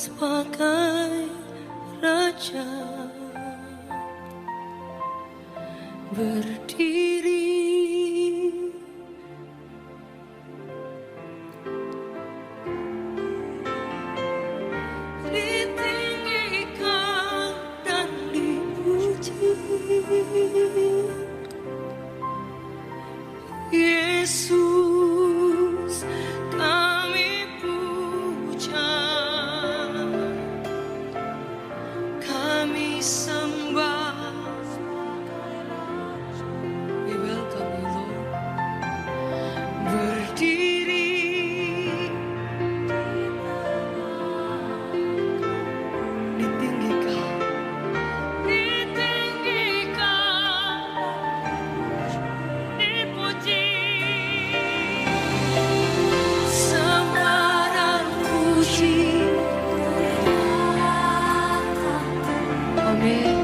sebagai raja berdiri ditinggikan dan dipuji. Yesus kami puja, kami sembah. We welcome you, Lord. Berdiri ditinggikan, dipuji. Sembah dan puji. Amin.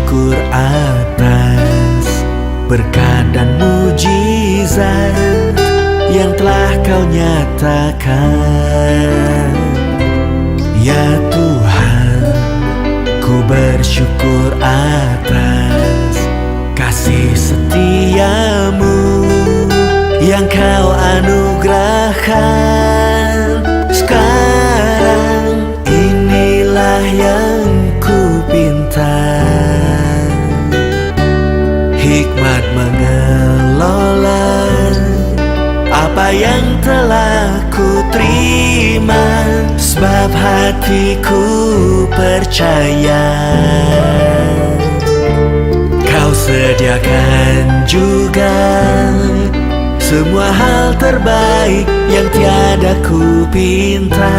bersyukur atas berkat dan mujizat yang telah Kau nyatakan. Ya Tuhan, ku bersyukur atas kasih setia-Mu yang Kau anugerahkan. Sekarang inilah yang ku pinta, hikmat mengelola apa yang telah ku terima, sebab hatiku percaya Kau sediakan juga semua hal terbaik yang tiada ku pinta.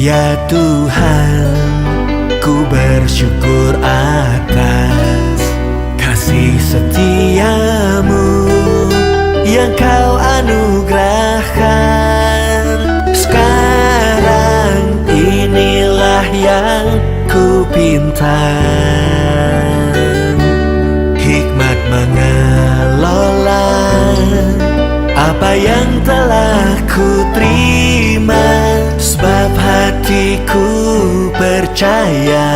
Ya Tuhan, ku bersyukur atas kasih setia-Mu yang Kau anugerahkan. Sekarang inilah yang ku pinta, hikmat mengelola apa yang telah ku terima, sebab hatiku percaya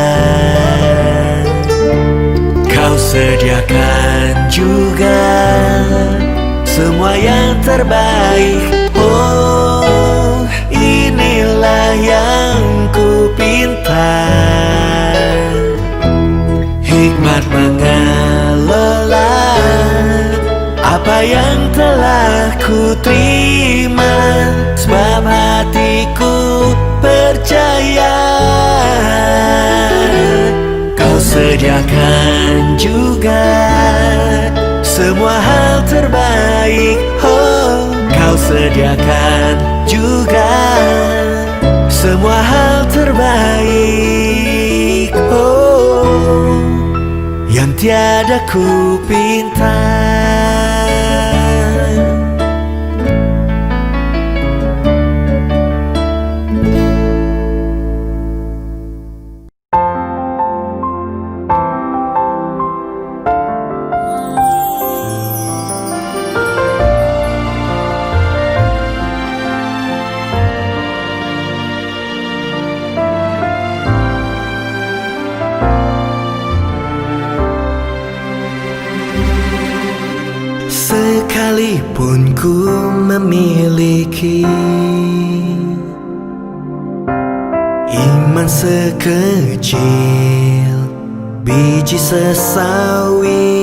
Kau sediakan juga semua yang terbaik. Oh, inilah yang ku pinta, hikmat mengelola apa yang telah ku terima, sebab hatiku percaya Kau sediakan juga semua hal terbaik. Oh, Kau sediakan juga semua hal terbaik. Oh, yang tiada ku pinta. Sekalipun ku memiliki iman sekecil biji sesawi,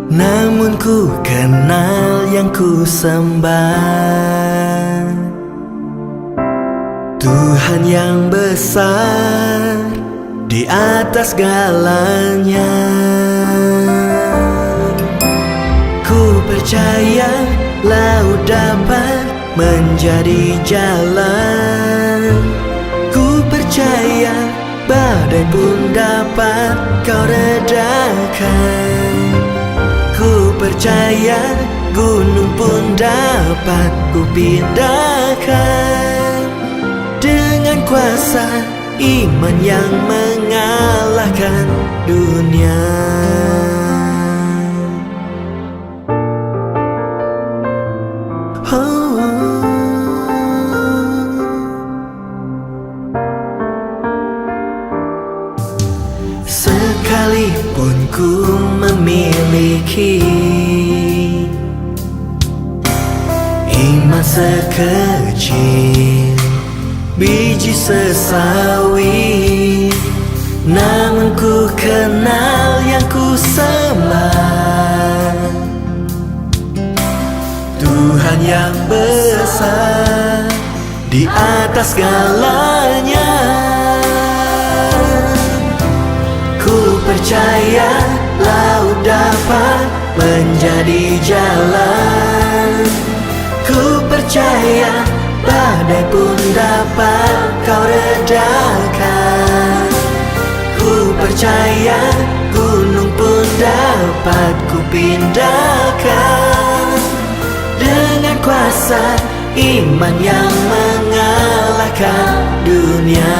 namun ku kenal yang ku sembah, Tuhan yang besar di atas segalanya. Ku percaya laut dapat menjadi jalan, ku percaya badai pun dapat Kau redakan, ku percaya gunung pun dapat ku pindahkan dengan kuasa iman yang mengalahkan dunia. Sekalipun ku memiliki iman sekecil biji sesawi, namun ku kenal yang ku sembah, Tuhan yang besar di atas segalanya. Ku percaya laut dapat menjadi jalan, ku percaya badai pun dapat Kau redakan, ku percaya gunung pun dapat ku pindahkan. Dengan kuasa iman yang mengalahkan dunia.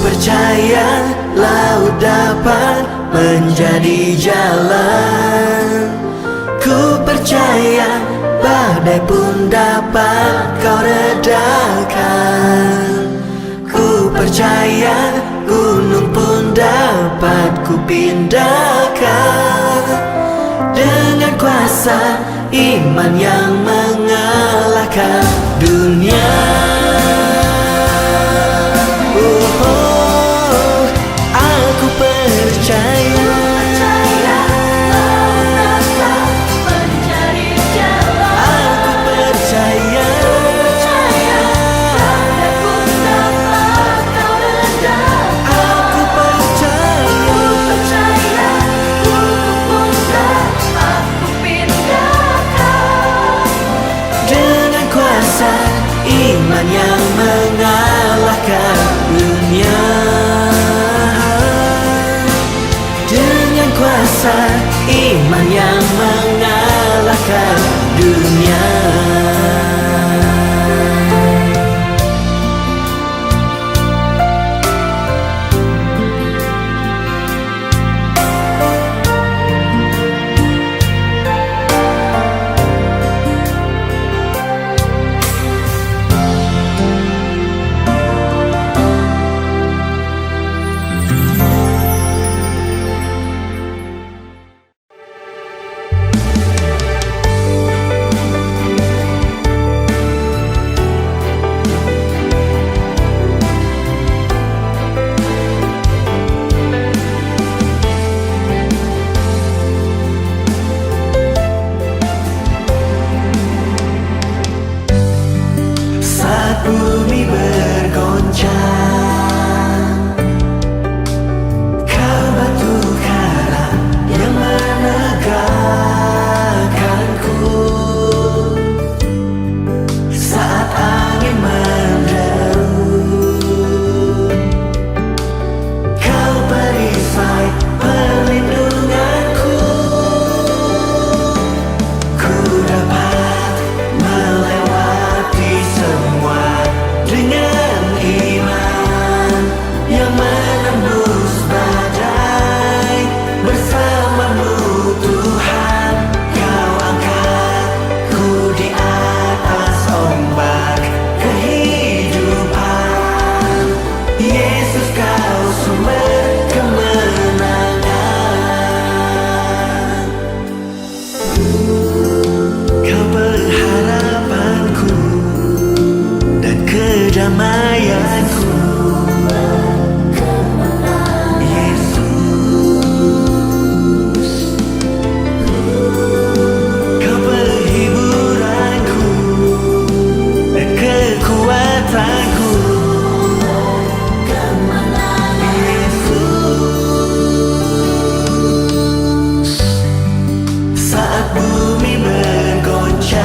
Percaya laut dapat menjadi jalan. Ku percaya badai pun dapat kau redakan. Ku percaya gunung pun dapat ku pindahkan. Dengan kuasa iman yang mengalahkan dunia. Iman yang mengalahkan dunia. Dengan kuasa iman yang mengalahkan dunia. Bumi bergoncang, kau batu karang yang menegakkanku. Saat angin menderu, kau perisai perlindunganku. Ku dapat melewati semua dengan iman yang menembus badai. Bersamamu Tuhan, kau angkatku di atas ombak kehidupan. Yesus, kau sumber kemenangan. Kau pengharapanku dan kedamaianku. Yesus, kau penghiburanku dan kekuatanku. Yesus, saat bumi bergoncang,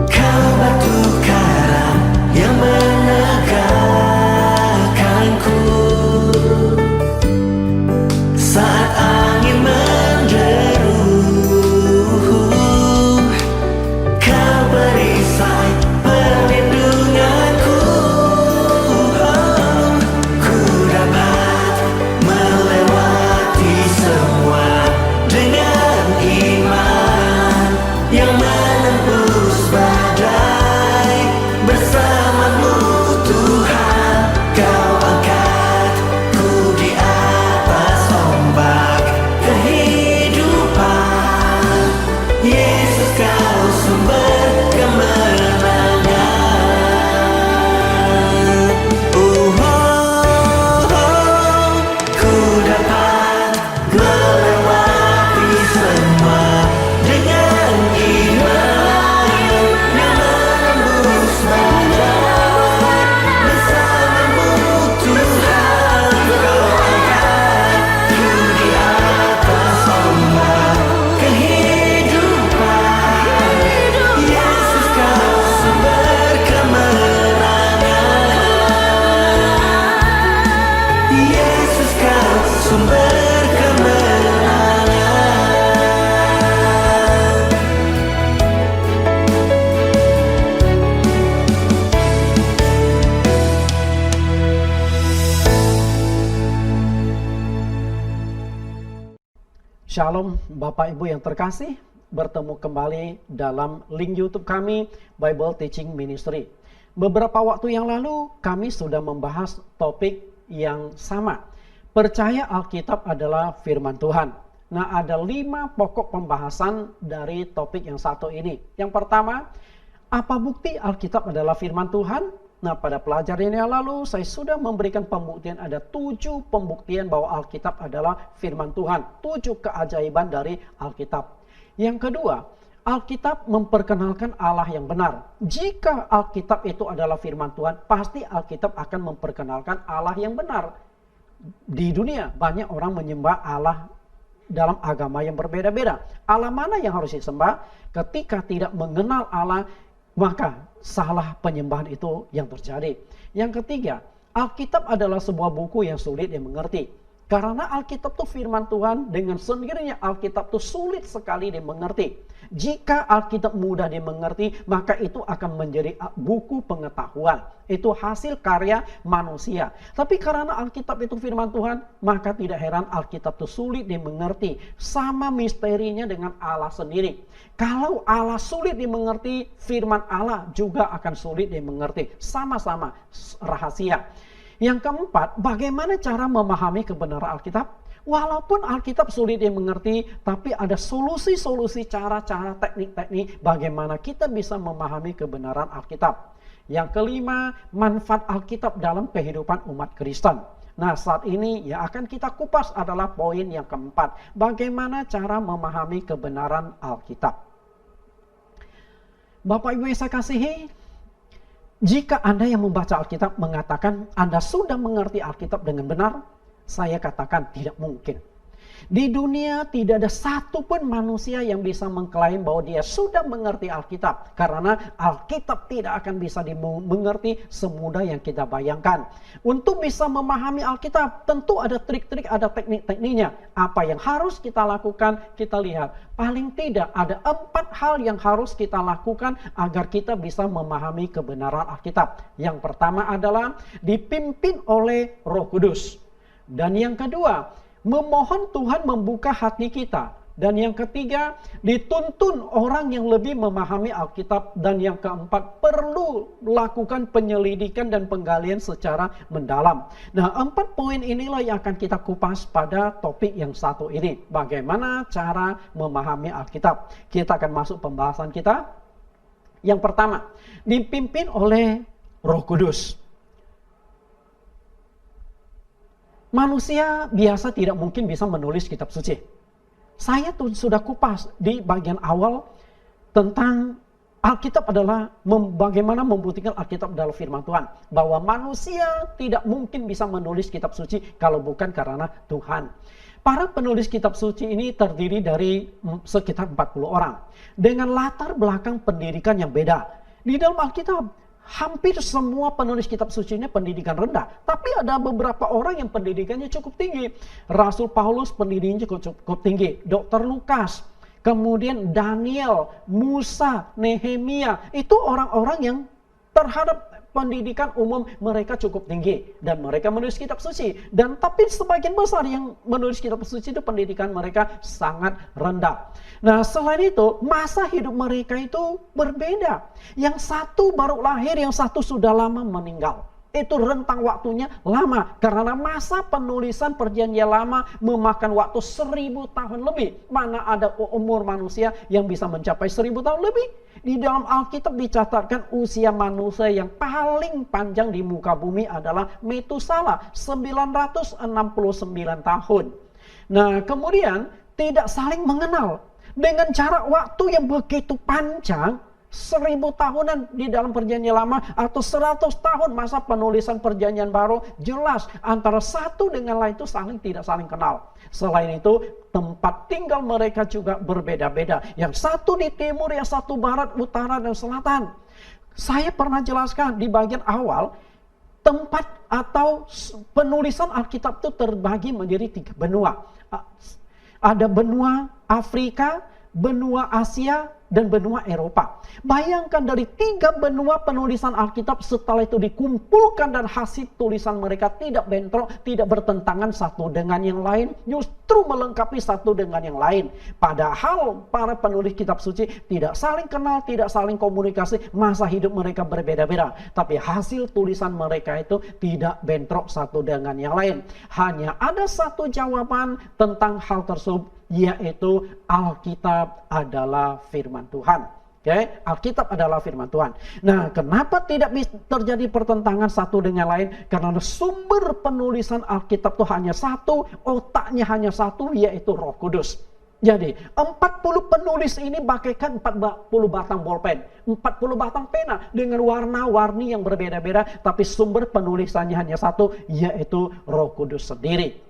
kau batu karang yang menegakkanku. Saat angin menderu, kau perisai perlindunganku. Ku dapat melewati semua Shalom Bapak Ibu yang terkasih, bertemu kembali dalam link YouTube kami, Bible Teaching Ministry. Beberapa waktu yang lalu kami sudah membahas topik yang sama. Percaya Alkitab adalah firman Tuhan. Nah, ada 5 pokok pembahasan dari topik yang satu ini. Yang pertama, apa bukti Alkitab adalah firman Tuhan? Nah, pada pelajaran yang lalu saya sudah memberikan pembuktian, ada 7 pembuktian bahwa Alkitab adalah firman Tuhan. 7 keajaiban dari Alkitab. Yang kedua, Alkitab memperkenalkan Allah yang benar. Jika Alkitab itu adalah firman Tuhan, pasti Alkitab akan memperkenalkan Allah yang benar. Di dunia banyak orang menyembah Allah dalam agama yang berbeda-beda. Allah mana yang harus disembah? Ketika tidak mengenal Allah, maka salah penyembahan itu yang terjadi. Yang ketiga, Alkitab adalah sebuah buku yang sulit dimengerti. Karena Alkitab itu firman Tuhan, dengan sendirinya Alkitab itu sulit sekali dimengerti. Jika Alkitab mudah dimengerti, maka itu akan menjadi buku pengetahuan. Itu hasil karya manusia. Tapi karena Alkitab itu firman Tuhan, maka tidak heran Alkitab itu sulit dimengerti. Sama misterinya dengan Allah sendiri. Kalau Allah sulit dimengerti, firman Allah juga akan sulit dimengerti. Sama-sama rahasia. Yang keempat, bagaimana cara memahami kebenaran Alkitab? Walaupun Alkitab sulit dimengerti, tapi ada solusi-solusi, cara-cara, teknik-teknik bagaimana kita bisa memahami kebenaran Alkitab. Yang kelima, manfaat Alkitab dalam kehidupan umat Kristen. Nah, saat ini yang akan kita kupas adalah poin yang keempat. Bagaimana cara memahami kebenaran Alkitab? Bapak Ibu yang saya kasihi, jika Anda yang membaca Alkitab mengatakan Anda sudah mengerti Alkitab dengan benar, saya katakan tidak mungkin. Di dunia tidak ada satupun manusia yang bisa mengklaim bahwa dia sudah mengerti Alkitab. Karena Alkitab tidak akan bisa dimengerti semudah yang kita bayangkan. Untuk bisa memahami Alkitab, tentu ada trik-trik, ada teknik-tekniknya. Apa yang harus kita lakukan, kita lihat. Paling tidak ada 4 hal yang harus kita lakukan agar kita bisa memahami kebenaran Alkitab. Yang pertama adalah dipimpin oleh Roh Kudus. Dan yang kedua, memohon Tuhan membuka hati kita. Dan yang ketiga, dituntun orang yang lebih memahami Alkitab. Dan yang keempat, perlu lakukan penyelidikan dan penggalian secara mendalam. Nah, 4 poin inilah yang akan kita kupas pada topik yang satu ini. Bagaimana cara memahami Alkitab? Kita akan masuk pembahasan kita. Yang pertama, dipimpin oleh Roh Kudus. Manusia biasa tidak mungkin bisa menulis kitab suci. Saya tuh sudah kupas di bagian awal tentang Alkitab adalah bagaimana membuktikan Alkitab adalah firman Tuhan. Bahwa manusia tidak mungkin bisa menulis kitab suci kalau bukan karena Tuhan. Para penulis kitab suci ini terdiri dari sekitar 40 orang. Dengan latar belakang pendidikan yang beda. Di dalam Alkitab, hampir semua penulis kitab suci ini pendidikan rendah. Tapi ada beberapa orang yang pendidikannya cukup tinggi. Rasul Paulus pendidikannya cukup tinggi. Dr. Lukas, kemudian Daniel, Musa, Nehemia. Itu orang-orang yang terhadap pendidikan umum mereka cukup tinggi. Dan mereka menulis kitab suci. Dan tapi sebagian besar yang menulis kitab suci itu pendidikan mereka sangat rendah. Nah, selain itu, masa hidup mereka itu berbeda. Yang satu baru lahir, yang satu sudah lama meninggal. Itu rentang waktunya lama. Karena masa penulisan perjanjian lama memakan waktu 1000 tahun lebih. Mana ada umur manusia yang bisa mencapai 1000 tahun lebih? Di dalam Alkitab dicatatkan usia manusia yang paling panjang di muka bumi adalah Metusala, 969 tahun. Nah, kemudian tidak saling mengenal. Dengan jarak waktu yang begitu panjang, 1000 tahunan di dalam perjanjian lama atau 100 tahun masa penulisan perjanjian baru, jelas antara satu dengan lain itu tidak saling kenal. Selain itu, tempat tinggal mereka juga berbeda-beda. Yang satu di timur, yang satu barat, utara, dan selatan. Saya pernah jelaskan di bagian awal, tempat atau penulisan Alkitab itu terbagi menjadi 3 benua. Ada benua Afrika, benua Asia, dan benua Eropa. Bayangkan dari 3 benua penulisan Alkitab setelah itu dikumpulkan dan hasil tulisan mereka tidak bentrok, tidak bertentangan satu dengan yang lain, justru melengkapi satu dengan yang lain. Padahal para penulis kitab suci tidak saling kenal, tidak saling komunikasi, masa hidup mereka berbeda-beda. Tapi hasil tulisan mereka itu tidak bentrok satu dengan yang lain. Hanya ada satu jawaban tentang hal tersebut, yaitu Alkitab adalah firman Tuhan. Oke, Alkitab adalah firman Tuhan. Nah, kenapa tidak terjadi pertentangan satu dengan lain? Karena sumber penulisan Alkitab itu hanya satu, otaknya hanya satu, yaitu Roh Kudus. Jadi 40 penulis ini bagaikan 40 batang bolpen, 40 batang pena dengan warna-warni yang berbeda-beda, tapi sumber penulisannya hanya satu, yaitu Roh Kudus sendiri.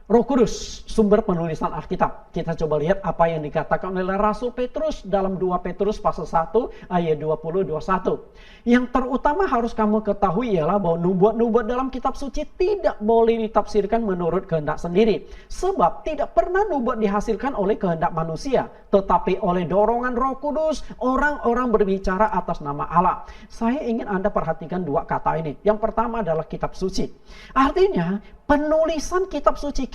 Roh Kudus, sumber penulisan Alkitab. Kita coba lihat apa yang dikatakan oleh Rasul Petrus dalam 2 Petrus pasal 1 ayat 20-21. Yang terutama harus kamu ketahui ialah bahwa nubuat-nubuat dalam kitab suci tidak boleh ditafsirkan menurut kehendak sendiri. Sebab tidak pernah nubuat dihasilkan oleh kehendak manusia, tetapi oleh dorongan Roh Kudus, orang-orang berbicara atas nama Allah. Saya ingin Anda perhatikan 2 kata ini. Yang pertama adalah kitab suci. Artinya, penulisan kitab suci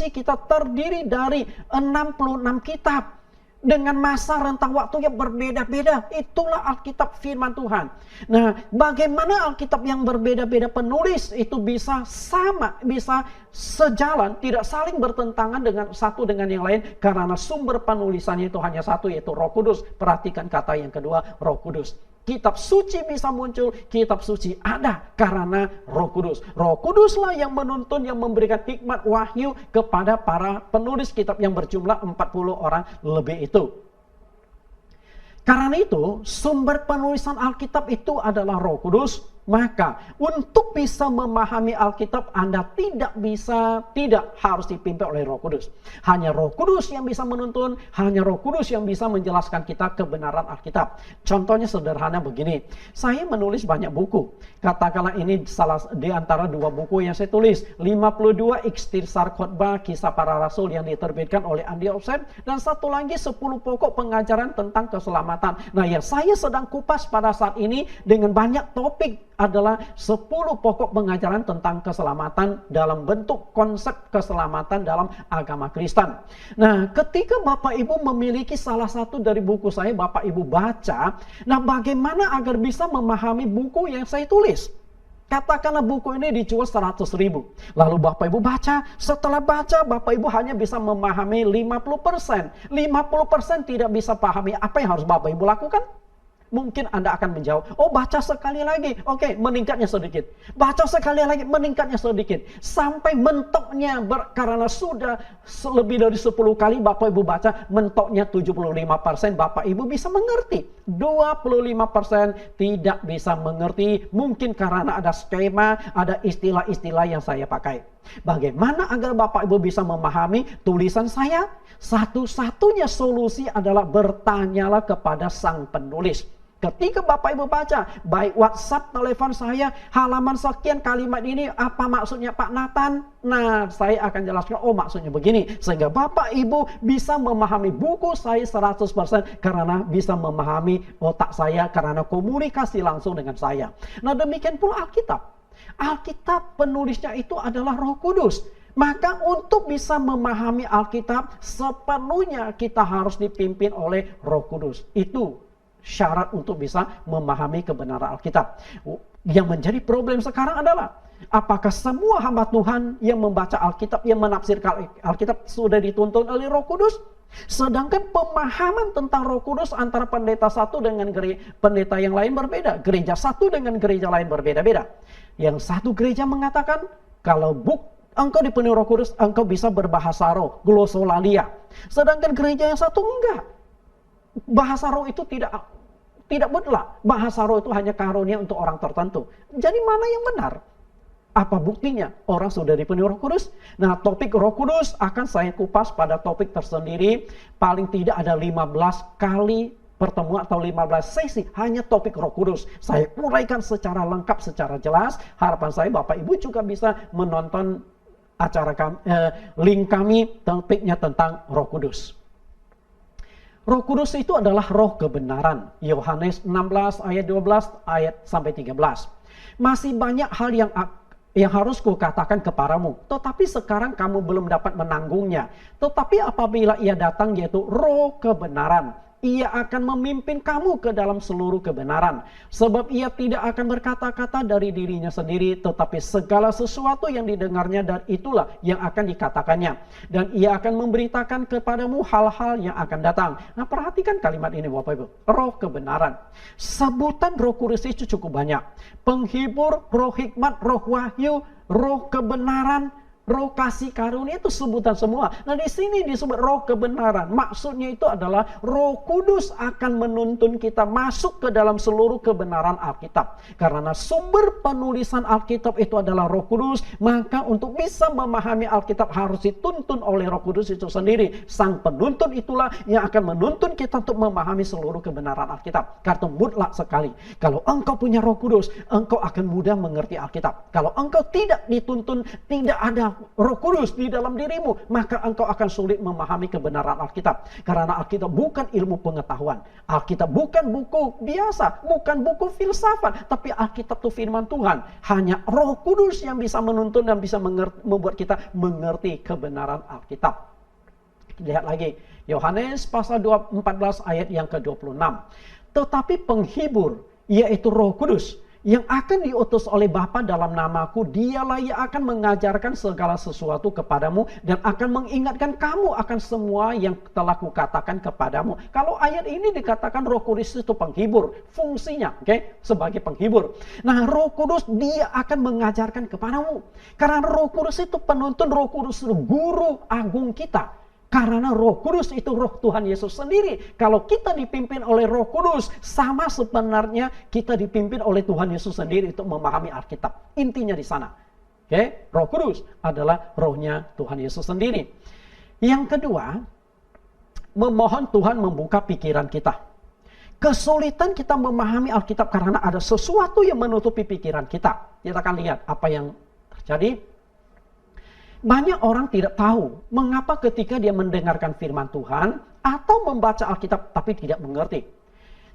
kita terdiri dari 66 kitab dengan masa rentang waktu yang berbeda-beda. Itulah Alkitab firman Tuhan. Nah, bagaimana Alkitab yang berbeda-beda penulis itu bisa sama, bisa sejalan, tidak saling bertentangan dengan satu dengan yang lain, karena sumber penulisannya itu hanya satu, yaitu Roh Kudus. Perhatikan kata yang kedua, Roh Kudus. Kitab suci bisa muncul, kitab suci ada karena Roh Kudus. Roh Kuduslah yang menuntun, yang memberikan hikmat wahyu kepada para penulis kitab yang berjumlah 40 orang lebih itu. Karena itu, sumber penulisan Alkitab itu adalah Roh Kudus. Maka untuk bisa memahami Alkitab, Anda tidak harus dipimpin oleh Roh Kudus. Hanya Roh Kudus yang bisa menuntun, hanya Roh Kudus yang bisa menjelaskan kita kebenaran Alkitab. Contohnya sederhana begini, saya menulis banyak buku. Katakanlah ini salah di antara 2 buku yang saya tulis, 52 Ikhtisar Khotbah Kisah Para Rasul yang diterbitkan oleh Andy Offset, dan satu lagi 10 pokok pengajaran tentang keselamatan. Nah, yang saya sedang kupas pada saat ini dengan banyak topik adalah 10 pokok pengajaran tentang keselamatan dalam bentuk konsep keselamatan dalam agama Kristen. Nah, ketika Bapak Ibu memiliki salah satu dari buku saya, Bapak Ibu baca, nah bagaimana agar bisa memahami buku yang saya tulis? Katakanlah buku ini dijual 100.000. Lalu Bapak Ibu baca, setelah baca Bapak Ibu hanya bisa memahami 50%. 50% tidak bisa pahami, apa yang harus Bapak Ibu lakukan? Mungkin Anda akan menjawab, oh baca sekali lagi, oke, meningkatnya sedikit. Baca sekali lagi, meningkatnya sedikit. Sampai mentoknya, karena sudah lebih dari 10 kali Bapak Ibu baca, mentoknya 75% Bapak Ibu bisa mengerti. 25% tidak bisa mengerti, mungkin karena ada skema, ada istilah-istilah yang saya pakai. Bagaimana agar Bapak Ibu bisa memahami tulisan saya? Satu-satunya solusi adalah bertanyalah kepada sang penulis. Ketika Bapak Ibu baca, baik WhatsApp, telepon saya, halaman sekian kalimat ini, apa maksudnya Pak Nathan? Nah, saya akan jelaskan, oh maksudnya begini. Sehingga Bapak Ibu bisa memahami buku saya 100% karena bisa memahami otak saya, karena komunikasi langsung dengan saya. Nah, demikian pula Alkitab. Alkitab penulisnya itu adalah Roh Kudus. Maka untuk bisa memahami Alkitab, sepenuhnya kita harus dipimpin oleh Roh Kudus. Itu syarat untuk bisa memahami kebenaran Alkitab. Yang menjadi problem sekarang adalah, apakah semua hamba Tuhan yang membaca Alkitab, yang menafsirkan Alkitab sudah dituntun oleh Roh Kudus? Sedangkan pemahaman tentang Roh Kudus antara pendeta satu dengan pendeta yang lain berbeda. Gereja satu dengan gereja lain berbeda-beda. Yang satu gereja mengatakan, kalau engkau dipenuhi Roh Kudus, engkau bisa berbahasa roh, glosolalia. Sedangkan gereja yang satu enggak. Bahasa roh itu tidak mutlak. Bahasa roh itu hanya karunia untuk orang tertentu. Jadi mana yang benar? Apa buktinya? Orang sudah dipenuhi Roh Kudus. Nah, topik Roh Kudus akan saya kupas pada topik tersendiri. Paling tidak ada 15 kali pertemuan atau 15 sesi hanya topik Roh Kudus. Saya uraikan secara lengkap, secara jelas. Harapan saya Bapak Ibu juga bisa menonton acara link kami, topiknya tentang Roh Kudus. Roh Kudus itu adalah roh kebenaran. Yohanes 16 ayat 12 ayat sampai 13. Masih banyak hal yang harus kukatakan kepadamu, tetapi sekarang kamu belum dapat menanggungnya. Tetapi apabila ia datang, yaitu roh kebenaran, ia akan memimpin kamu ke dalam seluruh kebenaran. Sebab ia tidak akan berkata-kata dari dirinya sendiri, tetapi segala sesuatu yang didengarnya dan itulah yang akan dikatakannya. Dan ia akan memberitakan kepadamu hal-hal yang akan datang. Nah, perhatikan kalimat ini Bapak Ibu. Roh kebenaran. Sebutan Roh Kudus itu cukup banyak. Penghibur, roh hikmat, roh wahyu, roh kebenaran, roh kasih karunia, itu sebutan semua. Nah, di sini disebut roh kebenaran. Maksudnya itu adalah Roh Kudus akan menuntun kita masuk ke dalam seluruh kebenaran Alkitab. Karena sumber penulisan Alkitab itu adalah Roh Kudus, maka untuk bisa memahami Alkitab harus dituntun oleh Roh Kudus itu sendiri. Sang penuntun itulah yang akan menuntun kita untuk memahami seluruh kebenaran Alkitab. Karena mutlak sekali. Kalau engkau punya Roh Kudus, engkau akan mudah mengerti Alkitab. Kalau engkau tidak dituntun, tidak ada Roh Kudus di dalam dirimu, maka engkau akan sulit memahami kebenaran Alkitab. Karena Alkitab bukan ilmu pengetahuan. Alkitab bukan buku biasa, bukan buku filsafat, tapi Alkitab itu firman Tuhan. Hanya Roh Kudus yang bisa menuntun dan bisa membuat kita mengerti kebenaran Alkitab. Lihat lagi, Yohanes pasal 14 ayat yang ke-26. Tetapi penghibur, yaitu Roh Kudus, yang akan diutus oleh Bapa dalam namaku, dialah yang akan mengajarkan segala sesuatu kepadamu dan akan mengingatkan kamu akan semua yang telah kukatakan kepadamu. Kalau ayat ini dikatakan Roh Kudus itu penghibur, fungsinya sebagai penghibur. Nah, Roh Kudus dia akan mengajarkan kepadamu. Karena Roh Kudus itu penuntun, Roh Kudus itu guru agung kita. Karena Roh Kudus itu roh Tuhan Yesus sendiri. Kalau kita dipimpin oleh Roh Kudus, sama sebenarnya kita dipimpin oleh Tuhan Yesus sendiri untuk memahami Alkitab. Intinya di sana. Roh Kudus adalah rohnya Tuhan Yesus sendiri. Yang kedua, memohon Tuhan membuka pikiran kita. Kesulitan kita memahami Alkitab karena ada sesuatu yang menutupi pikiran kita. Kita akan lihat apa yang terjadi. Banyak orang tidak tahu mengapa ketika dia mendengarkan firman Tuhan atau membaca Alkitab tapi tidak mengerti.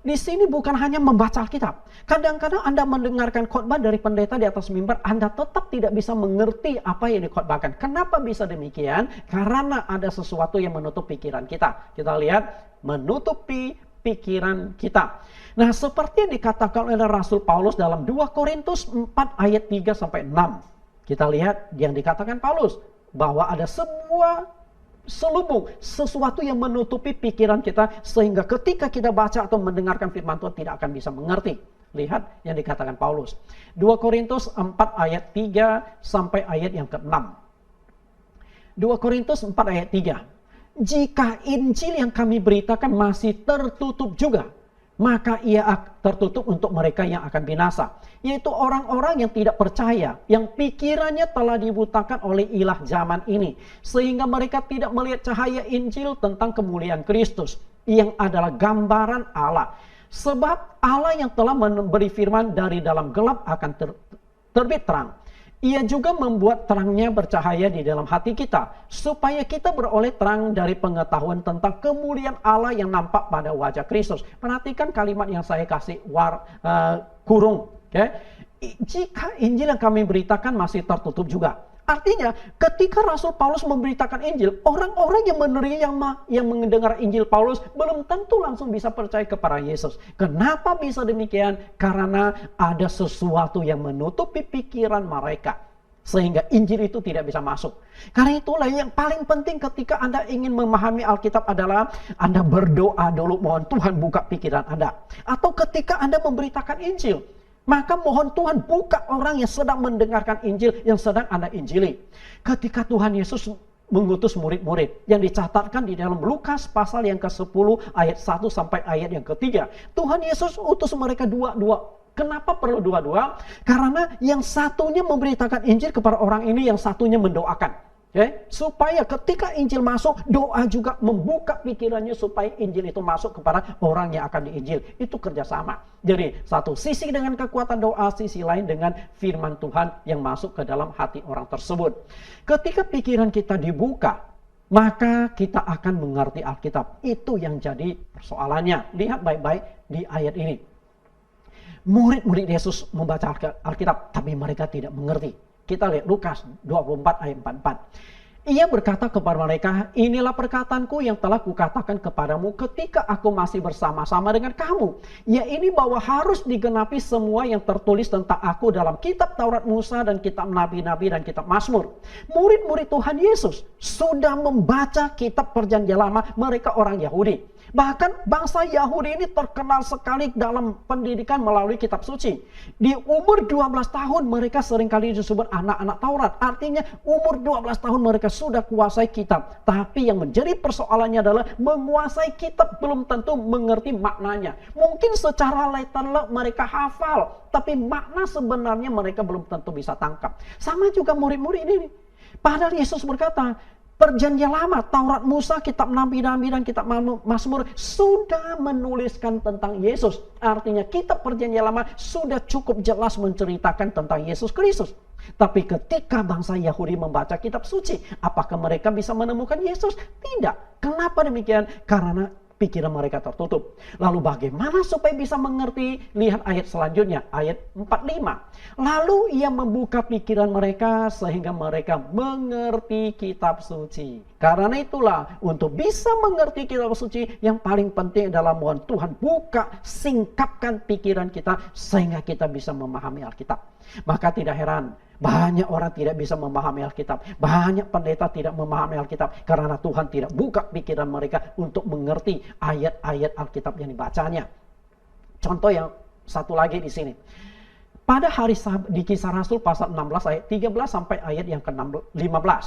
Di sini bukan hanya membaca Alkitab. Kadang-kadang Anda mendengarkan khotbah dari pendeta di atas mimbar, Anda tetap tidak bisa mengerti apa yang dikhotbahkan. Kenapa bisa demikian? Karena ada sesuatu yang menutup pikiran kita. Kita lihat, menutupi pikiran kita. Nah, seperti yang dikatakan oleh Rasul Paulus dalam 2 Korintus 4 ayat 3 sampai 6. Kita lihat yang dikatakan Paulus, bahwa ada sebuah selubung, sesuatu yang menutupi pikiran kita, sehingga ketika kita baca atau mendengarkan firman Tuhan tidak akan bisa mengerti. Lihat yang dikatakan Paulus. 2 Korintus 4 ayat 3 sampai ayat yang ke-6. 2 Korintus 4 ayat 3. Jika Injil yang kami beritakan masih tertutup juga, maka ia tertutup untuk mereka yang akan binasa, yaitu orang-orang yang tidak percaya, yang pikirannya telah dibutakan oleh ilah zaman ini, sehingga mereka tidak melihat cahaya Injil tentang kemuliaan Kristus, yang adalah gambaran Allah. Sebab Allah yang telah memberi firman dari dalam gelap akan terbit terang. Ia juga membuat terangnya bercahaya di dalam hati kita, supaya kita beroleh terang dari pengetahuan tentang kemuliaan Allah yang nampak pada wajah Kristus. Perhatikan kalimat yang saya kasih kurung. Jika Injil yang kami beritakan masih tertutup juga. Artinya, ketika Rasul Paulus memberitakan Injil, orang-orang yang menerima yang mendengar Injil Paulus belum tentu langsung bisa percaya kepada Yesus. Kenapa bisa demikian? Karena ada sesuatu yang menutupi pikiran mereka, sehingga Injil itu tidak bisa masuk. Karena itulah yang paling penting ketika Anda ingin memahami Alkitab adalah Anda berdoa dulu, mohon Tuhan buka pikiran Anda. Atau ketika Anda memberitakan Injil, maka mohon Tuhan buka orang yang sedang mendengarkan Injil, yang sedang Anda injili. Ketika Tuhan Yesus mengutus murid-murid, yang dicatatkan di dalam Lukas pasal yang ke-10 ayat 1 sampai ayat yang ke-3. Tuhan Yesus utus mereka dua-dua. Kenapa perlu dua-dua? Karena yang satunya memberitakan Injil kepada orang ini, yang satunya mendoakan. Supaya ketika Injil masuk, doa juga membuka pikirannya supaya Injil itu masuk kepada orang yang akan diinjil. Itu kerjasama. Jadi satu sisi dengan kekuatan doa, sisi lain dengan firman Tuhan yang masuk ke dalam hati orang tersebut. Ketika pikiran kita dibuka, maka kita akan mengerti Alkitab. Itu yang jadi persoalannya. Lihat baik-baik di ayat ini. Murid-murid Yesus membaca Alkitab, tapi mereka tidak mengerti. Kita lihat Lukas 24 ayat 44. Ia berkata kepada mereka, inilah perkataanku yang telah kukatakan kepadamu ketika aku masih bersama-sama dengan kamu. Ya ini bahwa harus digenapi semua yang tertulis tentang aku dalam kitab Taurat Musa dan kitab Nabi-Nabi dan kitab Mazmur. Murid-murid Tuhan Yesus sudah membaca kitab Perjanjian Lama, mereka orang Yahudi. Bahkan bangsa Yahudi ini terkenal sekali dalam pendidikan melalui kitab suci. Di umur 12 tahun mereka seringkali disebut anak-anak Taurat. Artinya umur 12 tahun mereka sudah kuasai kitab. Tapi yang menjadi persoalannya adalah menguasai kitab belum tentu mengerti maknanya. Mungkin secara letterlek mereka hafal, tapi makna sebenarnya mereka belum tentu bisa tangkap. Sama juga murid-murid ini. Padahal Yesus berkata, Perjanjian Lama, Taurat Musa, kitab Nabi-Nabi dan kitab Mazmur sudah menuliskan tentang Yesus. Artinya kitab Perjanjian Lama sudah cukup jelas menceritakan tentang Yesus Kristus. Tapi ketika bangsa Yahudi membaca kitab suci, apakah mereka bisa menemukan Yesus? Tidak. Kenapa demikian? Karena pikiran mereka tertutup. Lalu bagaimana supaya bisa mengerti? Lihat ayat selanjutnya, ayat 45. Lalu ia membuka pikiran mereka sehingga mereka mengerti kitab suci. Karena itulah untuk bisa mengerti kitab suci yang paling penting adalah mohon Tuhan buka, singkapkan pikiran kita sehingga kita bisa memahami Alkitab. Maka tidak heran banyak orang tidak bisa memahami Alkitab. Banyak pendeta tidak memahami Alkitab karena Tuhan tidak buka pikiran mereka untuk mengerti ayat-ayat Alkitab yang dibacanya. Contoh yang satu lagi di sini. Pada hari Sabat, di Kisah Rasul pasal 16 ayat 13 sampai ayat yang ke-15.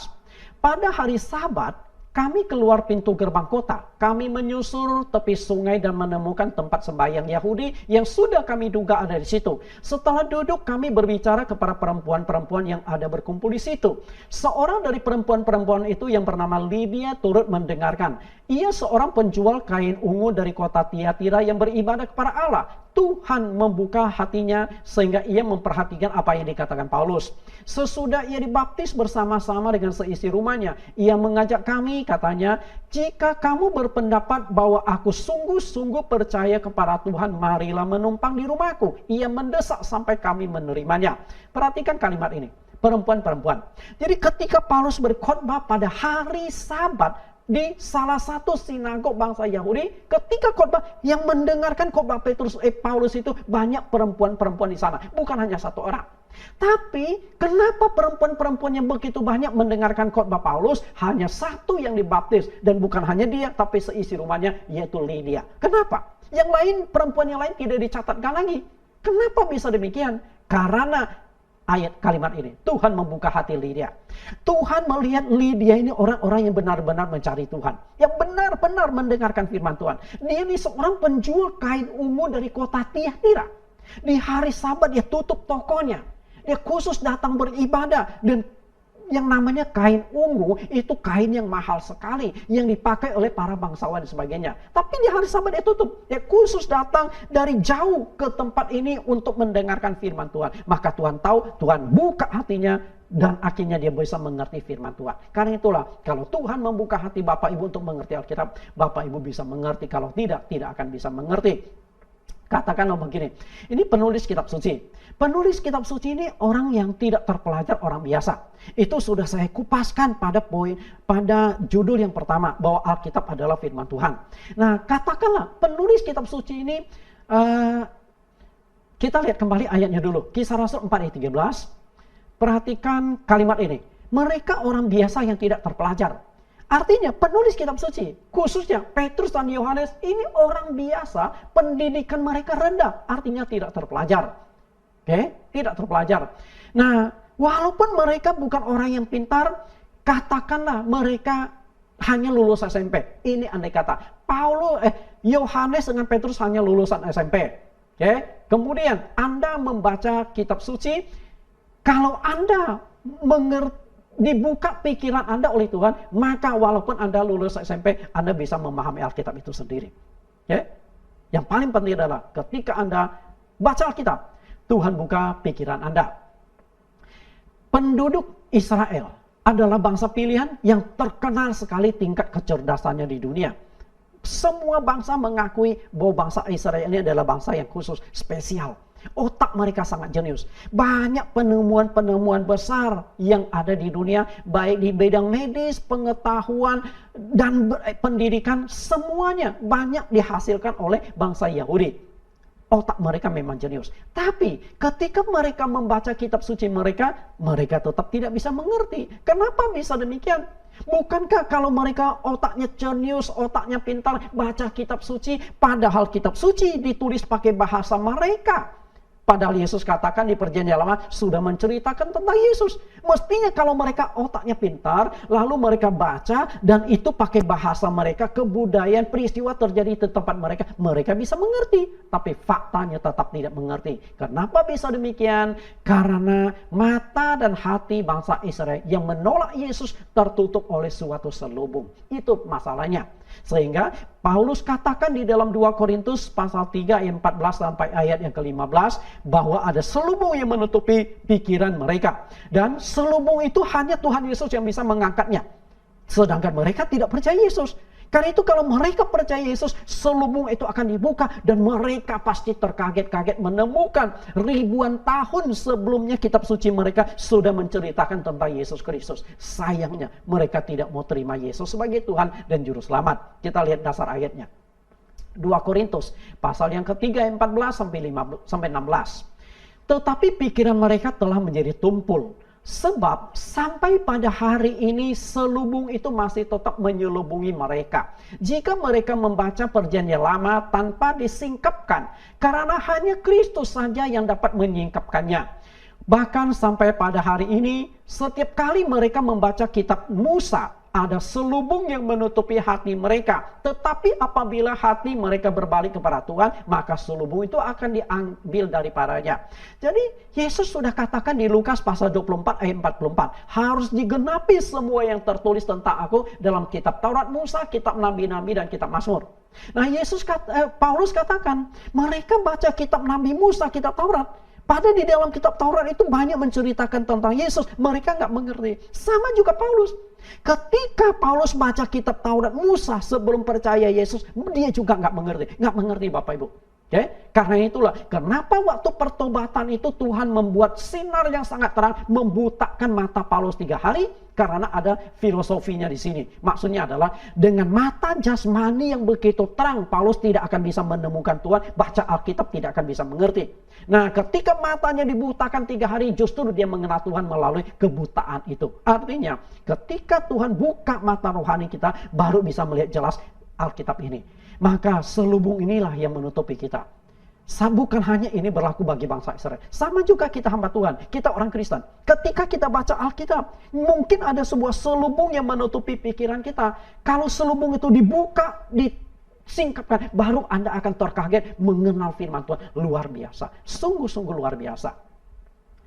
Pada hari Sabat kami keluar pintu gerbang kota. Kami menyusur tepi sungai dan menemukan tempat sembahyang Yahudi yang sudah kami duga ada di situ. Setelah duduk, kami berbicara kepada perempuan-perempuan yang ada berkumpul di situ. Seorang dari perempuan-perempuan itu yang bernama Lydia turut mendengarkan. Ia seorang penjual kain ungu dari kota Tiatira yang beribadah kepada Allah. Tuhan membuka hatinya sehingga ia memperhatikan apa yang dikatakan Paulus. Sesudah ia dibaptis bersama-sama dengan seisi rumahnya, ia mengajak kami, katanya, jika kamu berpendapat bahwa aku sungguh-sungguh percaya kepada Tuhan, marilah menumpang di rumahku. Ia mendesak sampai kami menerimanya. Perhatikan kalimat ini, perempuan-perempuan. Jadi ketika Paulus berkhotbah pada hari Sabat, di salah satu sinagog bangsa Yahudi, ketika khotbah yang mendengarkan khotbah Paulus itu banyak perempuan-perempuan di sana, bukan hanya satu orang. Tapi kenapa perempuan-perempuan yang begitu banyak mendengarkan khotbah Paulus? Hanya satu yang dibaptis, dan bukan hanya dia, tapi seisi rumahnya, yaitu Lydia. Kenapa? Yang lain, perempuan yang lain tidak dicatatkan lagi. Kenapa bisa demikian? Karena ayat kalimat ini, Tuhan membuka hati Lydia. Tuhan melihat Lydia ini orang-orang yang benar-benar mencari Tuhan, yang benar-benar mendengarkan firman Tuhan. Dia ini seorang penjual kain ungu dari kota Tiatira. Di hari Sabat dia tutup tokonya. Dia khusus datang beribadah, dan yang namanya kain ungu itu kain yang mahal sekali yang dipakai oleh para bangsawan dan sebagainya. Tapi di hari Sabat dia tutup. Dia khusus datang dari jauh ke tempat ini untuk mendengarkan firman Tuhan. Maka Tuhan tahu, Tuhan buka hatinya dan akhirnya dia bisa mengerti firman Tuhan. Karena itulah kalau Tuhan membuka hati Bapak Ibu untuk mengerti Alkitab, Bapak Ibu bisa mengerti. Kalau tidak akan bisa mengerti. Katakanlah begini, ini penulis kitab suci. Penulis kitab suci ini orang yang tidak terpelajar, orang biasa. Itu sudah saya kupaskan pada judul yang pertama, bahwa Alkitab adalah firman Tuhan. Nah, katakanlah penulis kitab suci ini, kita lihat kembali ayatnya dulu. Kisah Rasul 4 ayat 13. Perhatikan kalimat ini. Mereka orang biasa yang tidak terpelajar. Artinya penulis kitab suci, khususnya Petrus dan Yohanes, ini orang biasa, pendidikan mereka rendah, artinya tidak terpelajar. Oke, tidak terpelajar. Nah, walaupun mereka bukan orang yang pintar, katakanlah mereka hanya lulus SMP. Ini andai kata, Yohanes dengan Petrus hanya lulusan SMP. Oke, kemudian Anda membaca kitab suci, kalau Anda dibuka pikiran Anda oleh Tuhan, maka walaupun Anda lulus SMP, Anda bisa memahami Alkitab itu sendiri. Ya? Yang paling penting adalah ketika Anda baca Alkitab, Tuhan buka pikiran Anda. Penduduk Israel adalah bangsa pilihan yang terkenal sekali tingkat kecerdasannya di dunia. Semua bangsa mengakui bahwa bangsa Israel ini adalah bangsa yang khusus, spesial. Otak mereka sangat jenius. Banyak penemuan-penemuan besar yang ada di dunia, baik di bidang medis, pengetahuan, dan pendidikan, semuanya banyak dihasilkan oleh bangsa Yahudi. Otak mereka memang jenius. Tapi ketika mereka membaca kitab suci mereka, mereka tetap tidak bisa mengerti. Kenapa bisa demikian? Bukankah kalau mereka otaknya jenius, otaknya pintar, baca kitab suci, padahal kitab suci ditulis pakai bahasa mereka. Padahal Yesus katakan di Perjanjian Lama sudah menceritakan tentang Yesus. Mestinya kalau mereka otaknya pintar, lalu mereka baca dan itu pakai bahasa mereka, kebudayaan, peristiwa terjadi di tempat mereka, mereka bisa mengerti. Tapi faktanya tetap tidak mengerti. Kenapa bisa demikian? Karena mata dan hati bangsa Israel yang menolak Yesus tertutup oleh suatu selubung. Itu masalahnya. Sehingga Paulus katakan di dalam 2 Korintus pasal 3 ayat 14 sampai ayat yang ke-15 bahwa ada selubung yang menutupi pikiran mereka. Dan selubung itu hanya Tuhan Yesus yang bisa mengangkatnya. Sedangkan mereka tidak percaya Yesus. Karena itu kalau mereka percaya Yesus, selubung itu akan dibuka dan mereka pasti terkaget-kaget menemukan ribuan tahun sebelumnya kitab suci mereka sudah menceritakan tentang Yesus Kristus. Sayangnya mereka tidak mau terima Yesus sebagai Tuhan dan Juru Selamat. Kita lihat dasar ayatnya. 2 Korintus pasal yang ketiga 14 sampai 16. Tetapi pikiran mereka telah menjadi tumpul. Sebab sampai pada hari ini selubung itu masih tetap menyelubungi mereka. Jika mereka membaca Perjanjian Lama tanpa disingkapkan, karena hanya Kristus saja yang dapat menyingkapkannya. Bahkan sampai pada hari ini, setiap kali mereka membaca kitab Musa, ada selubung yang menutupi hati mereka. Tetapi apabila hati mereka berbalik kepada Tuhan, maka selubung itu akan diambil daripadanya. Jadi Yesus sudah katakan di Lukas pasal 24 ayat 44, harus digenapi semua yang tertulis tentang aku dalam kitab Taurat Musa, kitab Nabi-Nabi dan kitab Mazmur. Nah Paulus katakan, mereka baca kitab Nabi Musa, kitab Taurat. Padahal di dalam kitab Taurat itu banyak menceritakan tentang Yesus. Mereka nggak mengerti. Sama juga Paulus. Ketika Paulus baca kitab Taurat Musa sebelum percaya Yesus, dia juga nggak mengerti. Nggak mengerti Bapak Ibu. Okay? Karena itulah, kenapa waktu pertobatan itu Tuhan membuat sinar yang sangat terang, membutakan mata Paulus 3 hari? Karena ada filosofinya di sini. Maksudnya adalah dengan mata jasmani yang begitu terang, Paulus tidak akan bisa menemukan Tuhan, baca Alkitab tidak akan bisa mengerti. Nah, ketika matanya dibutakan 3 hari, justru dia mengenal Tuhan melalui kebutaan itu. Artinya, ketika Tuhan buka mata rohani kita, baru bisa melihat jelas Alkitab ini. Maka selubung inilah yang menutupi kita. Bukan hanya ini berlaku bagi bangsa Israel. Sama juga kita hamba Tuhan, kita orang Kristen. Ketika kita baca Alkitab, mungkin ada sebuah selubung yang menutupi pikiran kita. Kalau selubung itu dibuka, disingkapkan, baru Anda akan terkaget mengenal firman Tuhan. Luar biasa. Sungguh-sungguh luar biasa.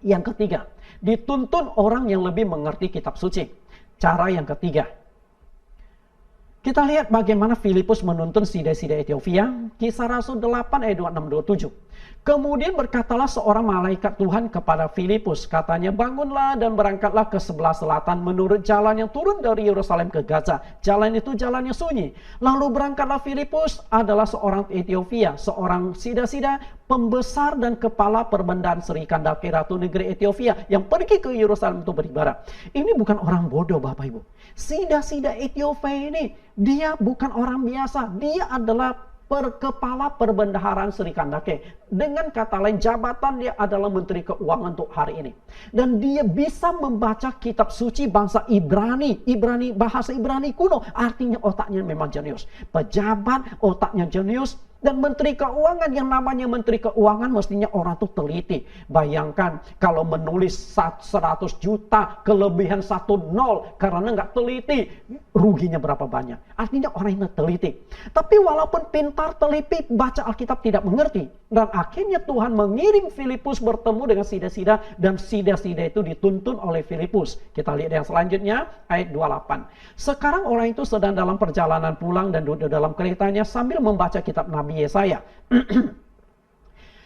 Yang ketiga, dituntun orang yang lebih mengerti kitab suci. Cara yang ketiga. Kita lihat bagaimana Filipus menuntun sida-sida Ethiopia, Kisah Rasul 8 ayat 26-27. Kemudian berkatalah seorang malaikat Tuhan kepada Filipus, katanya, bangunlah dan berangkatlah ke sebelah selatan menurut jalan yang turun dari Yerusalem ke Gaza. Jalan itu jalan yang sunyi. Lalu berangkatlah Filipus, adalah seorang Ethiopia, seorang sida-sida, pembesar dan kepala perbendaan Sri Kandake Ratu negeri Ethiopia yang pergi ke Yerusalem untuk beribadah. Ini bukan orang bodoh Bapak Ibu. Sida-sida Ethiopia ini, dia bukan orang biasa. Dia adalah kepala perbendaharaan Sri Kandake. Dengan kata lain, jabatan dia adalah Menteri Keuangan untuk hari ini. Dan dia bisa membaca kitab suci bangsa Ibrani, bahasa Ibrani kuno. Artinya otaknya memang jenius. Pejabat, otaknya jenius. Dan Menteri Keuangan, yang namanya Menteri Keuangan mestinya orang tuh teliti. Bayangkan kalau menulis 100 juta, kelebihan 1 karena nggak teliti, ruginya berapa banyak. Artinya orang yang teliti. Tapi walaupun pintar, teliti, baca Alkitab tidak mengerti. Dan akhirnya Tuhan mengirim Filipus bertemu dengan sida-sida, dan sida-sida itu dituntun oleh Filipus. Kita lihat yang selanjutnya, ayat 28. Sekarang orang itu sedang dalam perjalanan pulang dan duduk dalam keretanya sambil membaca kitab Nabi Yesaya.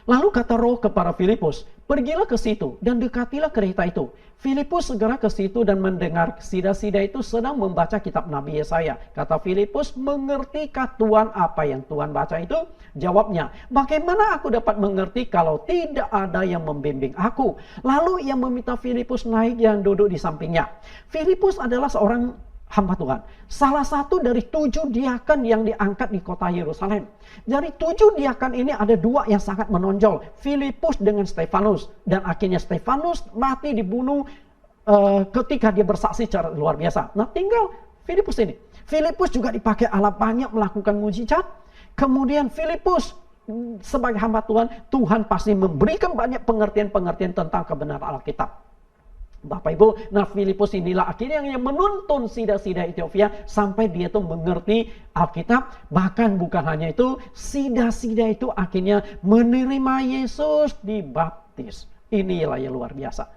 Lalu kata Roh kepada Filipus, Pergilah ke situ dan dekatilah kereta itu. Filipus segera ke situ dan mendengar sida-sida itu sedang membaca kitab Nabi Yesaya. Kata Filipus, mengertikah Tuhan apa yang Tuhan baca itu? Jawabnya, bagaimana aku dapat mengerti kalau tidak ada yang membimbing aku? Lalu ia meminta Filipus naik yang duduk di sampingnya. Filipus adalah seorang hamba Tuhan. Salah satu dari 7 diaken yang diangkat di kota Yerusalem. Dari 7 diaken ini ada 2 yang sangat menonjol. Filipus dengan Stefanus. Dan akhirnya Stefanus mati dibunuh ketika dia bersaksi secara luar biasa. Nah tinggal Filipus ini. Filipus juga dipakai Allah banyak melakukan mujizat. Kemudian Filipus sebagai hamba Tuhan, Tuhan pasti memberikan banyak pengertian-pengertian tentang kebenaran Alkitab. Bapak Ibu, nah Filipus inilah akhirnya yang menuntun sida-sida Ethiopia sampai dia tuh mengerti Alkitab. Bahkan bukan hanya itu, sida-sida itu akhirnya menerima Yesus, dibaptis. Inilah yang luar biasa.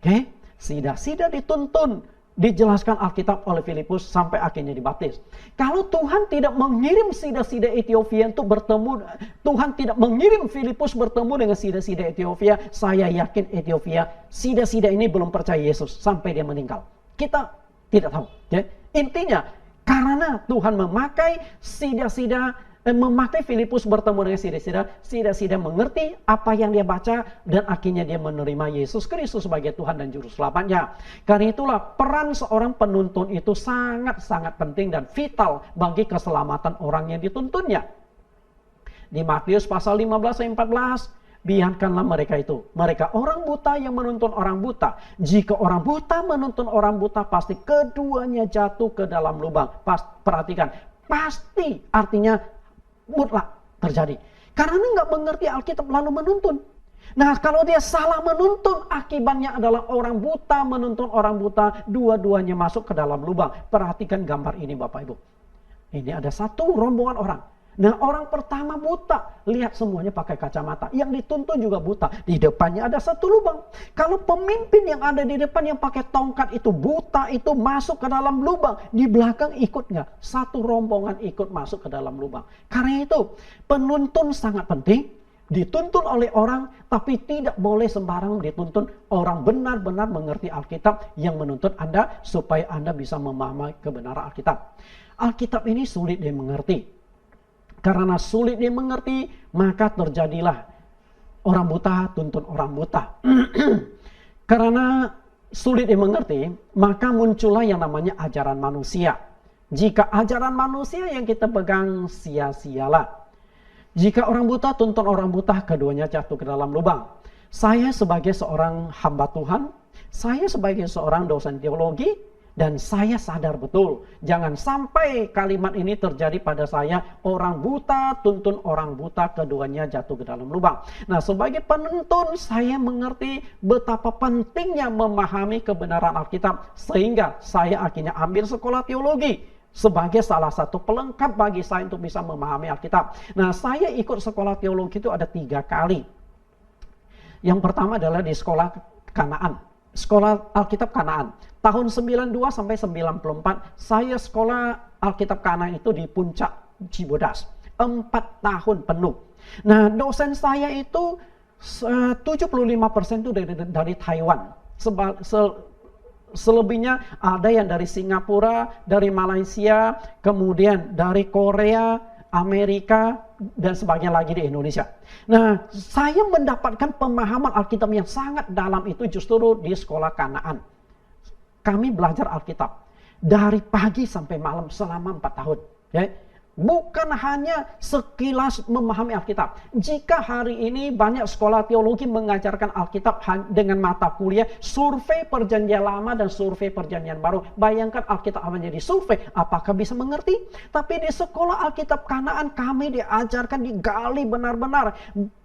Oke, sida-sida dituntun, dijelaskan Alkitab oleh Filipus sampai akhirnya dibaptis. Kalau Tuhan tidak mengirim sida-sida Ethiopia untuk bertemu, Tuhan tidak mengirim Filipus bertemu dengan sida-sida Ethiopia, saya yakin Ethiopia, sida-sida ini belum percaya Yesus sampai dia meninggal. Kita tidak tahu. Ya. Intinya, karena Tuhan memakai sida-sida, memakai Filipus bertemu dengan sida-sida mengerti apa yang dia baca dan akhirnya dia menerima Yesus Kristus sebagai Tuhan dan Juru Selamatnya. Karena itulah peran seorang penuntun itu sangat-sangat penting dan vital bagi keselamatan orang yang dituntunnya. Di Matius pasal 15 ayat 14, biarkanlah mereka itu. Mereka orang buta yang menuntun orang buta. Jika orang buta menuntun orang buta, pasti keduanya jatuh ke dalam lubang. Perhatikan, pasti artinya mutlak terjadi. Karena nggak mengerti Alkitab lalu menuntun. Nah kalau dia salah menuntun, akibatnya adalah orang buta menuntun orang buta, dua-duanya masuk ke dalam lubang. Perhatikan gambar ini Bapak Ibu. Ini ada satu rombongan orang. Nah orang pertama buta, lihat semuanya pakai kacamata. Yang dituntun juga buta. Di depannya ada satu lubang. Kalau pemimpin yang ada di depan yang pakai tongkat itu buta, itu masuk ke dalam lubang. Di belakang ikut nggak? Satu rombongan ikut masuk ke dalam lubang. Karena itu penuntun sangat penting. Dituntun oleh orang, tapi tidak boleh sembarang dituntun. Orang benar-benar mengerti Alkitab yang menuntun Anda supaya Anda bisa memahami kebenaran Alkitab. Alkitab ini sulit dimengerti. Karena sulit dimengerti, maka terjadilah orang buta tuntun orang buta. Karena sulit dimengerti, maka muncullah yang namanya ajaran manusia. Jika ajaran manusia yang kita pegang, sia-sialah. Jika orang buta tuntun orang buta, keduanya jatuh ke dalam lubang. Saya sebagai seorang hamba Tuhan, saya sebagai seorang dosen teologi, dan saya sadar betul, jangan sampai kalimat ini terjadi pada saya, orang buta tuntun orang buta, keduanya jatuh ke dalam lubang. Nah, sebagai penuntun, saya mengerti betapa pentingnya memahami kebenaran Alkitab, sehingga saya akhirnya ambil sekolah teologi sebagai salah satu pelengkap bagi saya untuk bisa memahami Alkitab. Nah, saya ikut sekolah teologi itu ada 3 kali. Yang pertama adalah di sekolah Kanaan, sekolah Alkitab Kanaan. Tahun 92 sampai 94, saya sekolah Alkitab Kanaan itu di Puncak Cibodas. 4 tahun penuh. Nah, dosen saya itu 75% itu dari Taiwan. Selebihnya ada yang dari Singapura, dari Malaysia, kemudian dari Korea, Amerika, dan sebagainya lagi di Indonesia. Nah, saya mendapatkan pemahaman Alkitab yang sangat dalam itu justru di sekolah Kanaan. Kami belajar Alkitab dari pagi sampai malam selama 4 tahun. Ya. Bukan hanya sekilas memahami Alkitab. Jika hari ini banyak sekolah teologi mengajarkan Alkitab dengan mata kuliah, survei perjanjian lama dan survei perjanjian baru. Bayangkan Alkitab menjadi survei, apakah bisa mengerti? Tapi di sekolah Alkitab Kanaan kami diajarkan, digali benar-benar.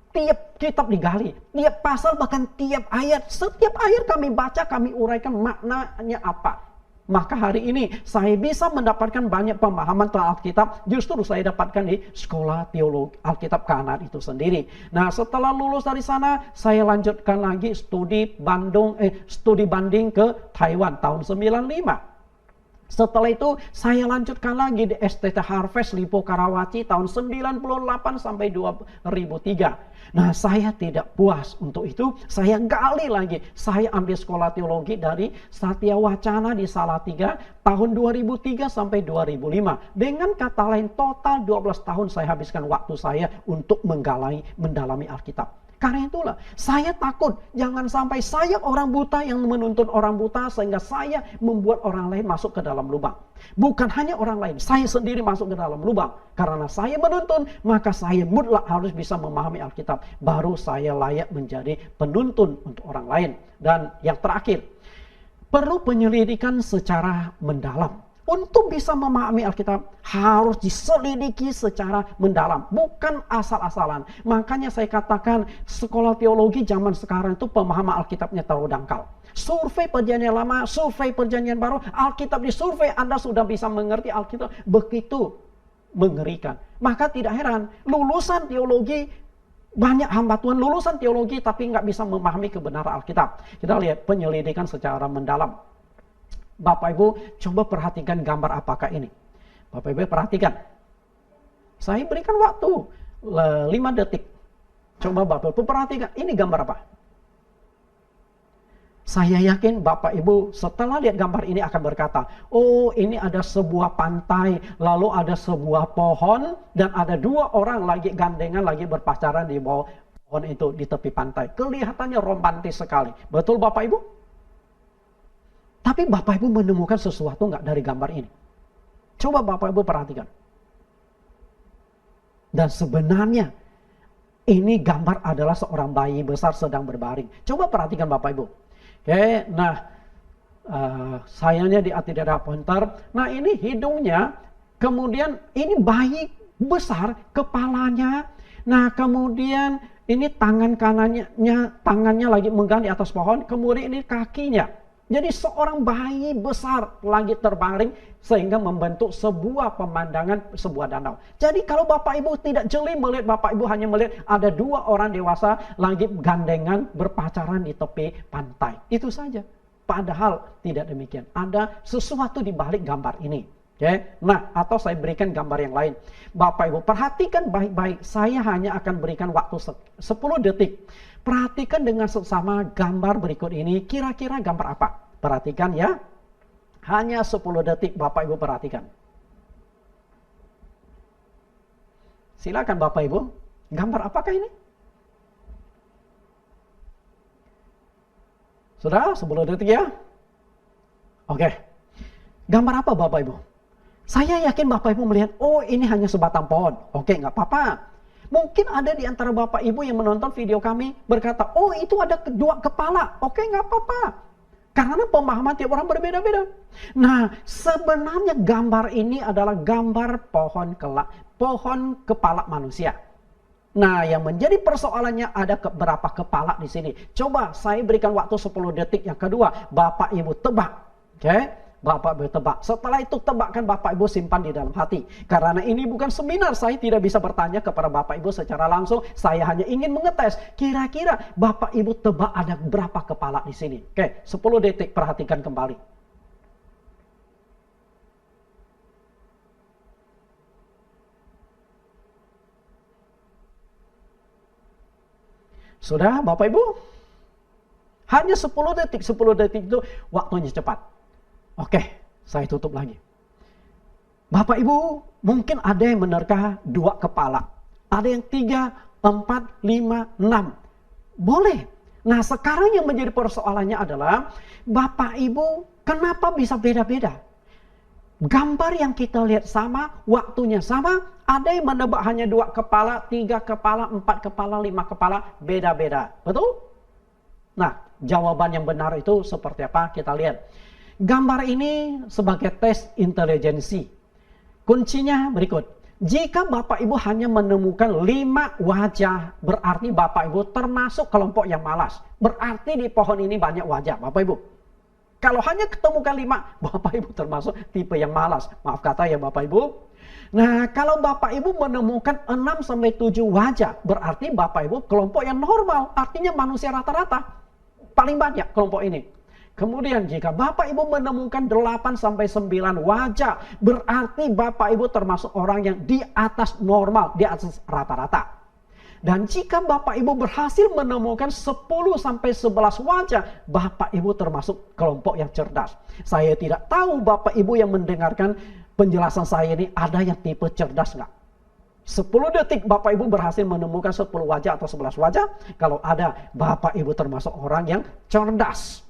Tiap kitab digali, tiap pasal bahkan tiap ayat. Setiap ayat kami baca, kami uraikan maknanya apa. Maka hari ini saya bisa mendapatkan banyak pemahaman tentang Alkitab. Justru saya dapatkan di sekolah teologi Alkitab Kanaan itu sendiri. Nah, setelah lulus dari sana, saya lanjutkan lagi studi banding ke Taiwan tahun 95. Setelah itu saya lanjutkan lagi di STT Harvest Lipo Karawaci tahun 98 sampai 2003. Nah, saya tidak puas untuk itu, saya gali lagi. Saya ambil sekolah teologi dari Satya Wacana di Salatiga tahun 2003 sampai 2005. Dengan kata lain, total 12 tahun saya habiskan waktu saya untuk mendalami Alkitab. Karena itulah saya takut jangan sampai saya orang buta yang menuntun orang buta sehingga saya membuat orang lain masuk ke dalam lubang. Bukan hanya orang lain, saya sendiri masuk ke dalam lubang. Karena saya menuntun, maka saya mutlak harus bisa memahami Alkitab. Baru saya layak menjadi penuntun untuk orang lain. Dan yang terakhir, perlu penyelidikan secara mendalam. Untuk bisa memahami Alkitab harus diselidiki secara mendalam, bukan asal-asalan. Makanya saya katakan sekolah teologi zaman sekarang itu pemahaman Alkitabnya terlalu dangkal. Survei perjanjian lama, survei perjanjian baru, Alkitab disurvei, Anda sudah bisa mengerti Alkitab, begitu mengerikan. Maka tidak heran lulusan teologi, banyak hamba Tuhan lulusan teologi tapi nggak bisa memahami kebenaran Alkitab. Kita lihat penyelidikan secara mendalam. Bapak Ibu coba perhatikan gambar apakah ini. Bapak Ibu perhatikan. Saya berikan waktu 5 detik. Coba Bapak Ibu perhatikan. Ini gambar apa? Saya yakin Bapak Ibu setelah lihat gambar ini akan berkata, oh ini ada sebuah pantai, lalu ada sebuah pohon, dan ada 2 orang lagi gandengan, lagi berpacaran di bawah pohon itu di tepi pantai. Kelihatannya romantis sekali. Betul Bapak Ibu? Tapi Bapak Ibu menemukan sesuatu nggak dari gambar ini? Coba Bapak Ibu perhatikan. Dan sebenarnya ini gambar adalah seorang bayi besar sedang berbaring. Coba perhatikan Bapak Ibu. Oke, nah sayangnya di tidak ada pointer. Nah ini hidungnya, kemudian ini bayi besar kepalanya. Nah kemudian ini tangan tangannya lagi megang di atas pohon. Kemudian ini kakinya. Jadi seorang bayi besar lagi terbaring sehingga membentuk sebuah pemandangan, sebuah danau. Jadi kalau Bapak Ibu tidak jeli melihat, Bapak Ibu hanya melihat ada 2 orang dewasa lagi gandengan berpacaran di tepi pantai. Itu saja. Padahal tidak demikian. Ada sesuatu di balik gambar ini. Oke? Nah, atau saya berikan gambar yang lain. Bapak Ibu perhatikan baik-baik. Saya hanya akan berikan waktu 10 detik. Perhatikan dengan seksama gambar berikut ini. Kira-kira gambar apa? Perhatikan ya. Hanya 10 detik Bapak Ibu perhatikan. Silakan Bapak Ibu. Gambar apakah ini? Sudah 10 detik ya? Oke. Gambar apa Bapak Ibu? Saya yakin Bapak Ibu melihat, oh ini hanya sebatang pohon. Oke, nggak apa-apa. Mungkin ada di antara Bapak Ibu yang menonton video kami berkata, oh itu ada 2 kepala. Oke, nggak apa-apa. Karena pemahaman tiap orang berbeda-beda. Nah, sebenarnya gambar ini adalah gambar pohon kepala manusia. Nah, yang menjadi persoalannya ada berapa kepala di sini. Coba saya berikan waktu 10 detik yang kedua. Bapak Ibu tebak. Oke? Bapak Ibu tebak. Setelah itu tebakkan Bapak Ibu simpan di dalam hati. Karena ini bukan seminar, saya tidak bisa bertanya kepada Bapak Ibu secara langsung. Saya hanya ingin mengetes. Kira-kira Bapak Ibu tebak ada berapa kepala di sini. Oke, 10 detik perhatikan kembali. Sudah Bapak Ibu? Hanya 10 detik. 10 detik itu waktunya cepat. Oke, saya tutup lagi. Bapak Ibu, mungkin ada yang menerka 2 kepala. Ada yang 3, 4, 5, 6. Boleh. Nah, sekarang yang menjadi persoalannya adalah, Bapak Ibu, kenapa bisa beda-beda? Gambar yang kita lihat sama, waktunya sama, ada yang menebak hanya 2 kepala, 3 kepala, 4 kepala, 5 kepala, beda-beda. Betul? Nah, jawaban yang benar itu seperti apa? Kita lihat. Gambar ini sebagai tes intelijensi. Kuncinya berikut. Jika Bapak Ibu hanya menemukan 5 wajah, berarti Bapak Ibu termasuk kelompok yang malas. Berarti di pohon ini banyak wajah, Bapak Ibu. Kalau hanya ketemukan 5, Bapak Ibu termasuk tipe yang malas. Maaf kata ya Bapak Ibu. Nah, kalau Bapak Ibu menemukan 6-7 wajah, berarti Bapak Ibu kelompok yang normal. Artinya manusia rata-rata. Paling banyak kelompok ini. Kemudian jika Bapak Ibu menemukan 8 sampai 9 wajah, berarti Bapak Ibu termasuk orang yang di atas normal, di atas rata-rata. Dan jika Bapak Ibu berhasil menemukan 10 sampai 11 wajah, Bapak Ibu termasuk kelompok yang cerdas. Saya tidak tahu Bapak Ibu yang mendengarkan penjelasan saya ini ada yang tipe cerdas nggak? 10 detik Bapak Ibu berhasil menemukan 10 wajah atau 11 wajah. Kalau ada, Bapak Ibu termasuk orang yang cerdas.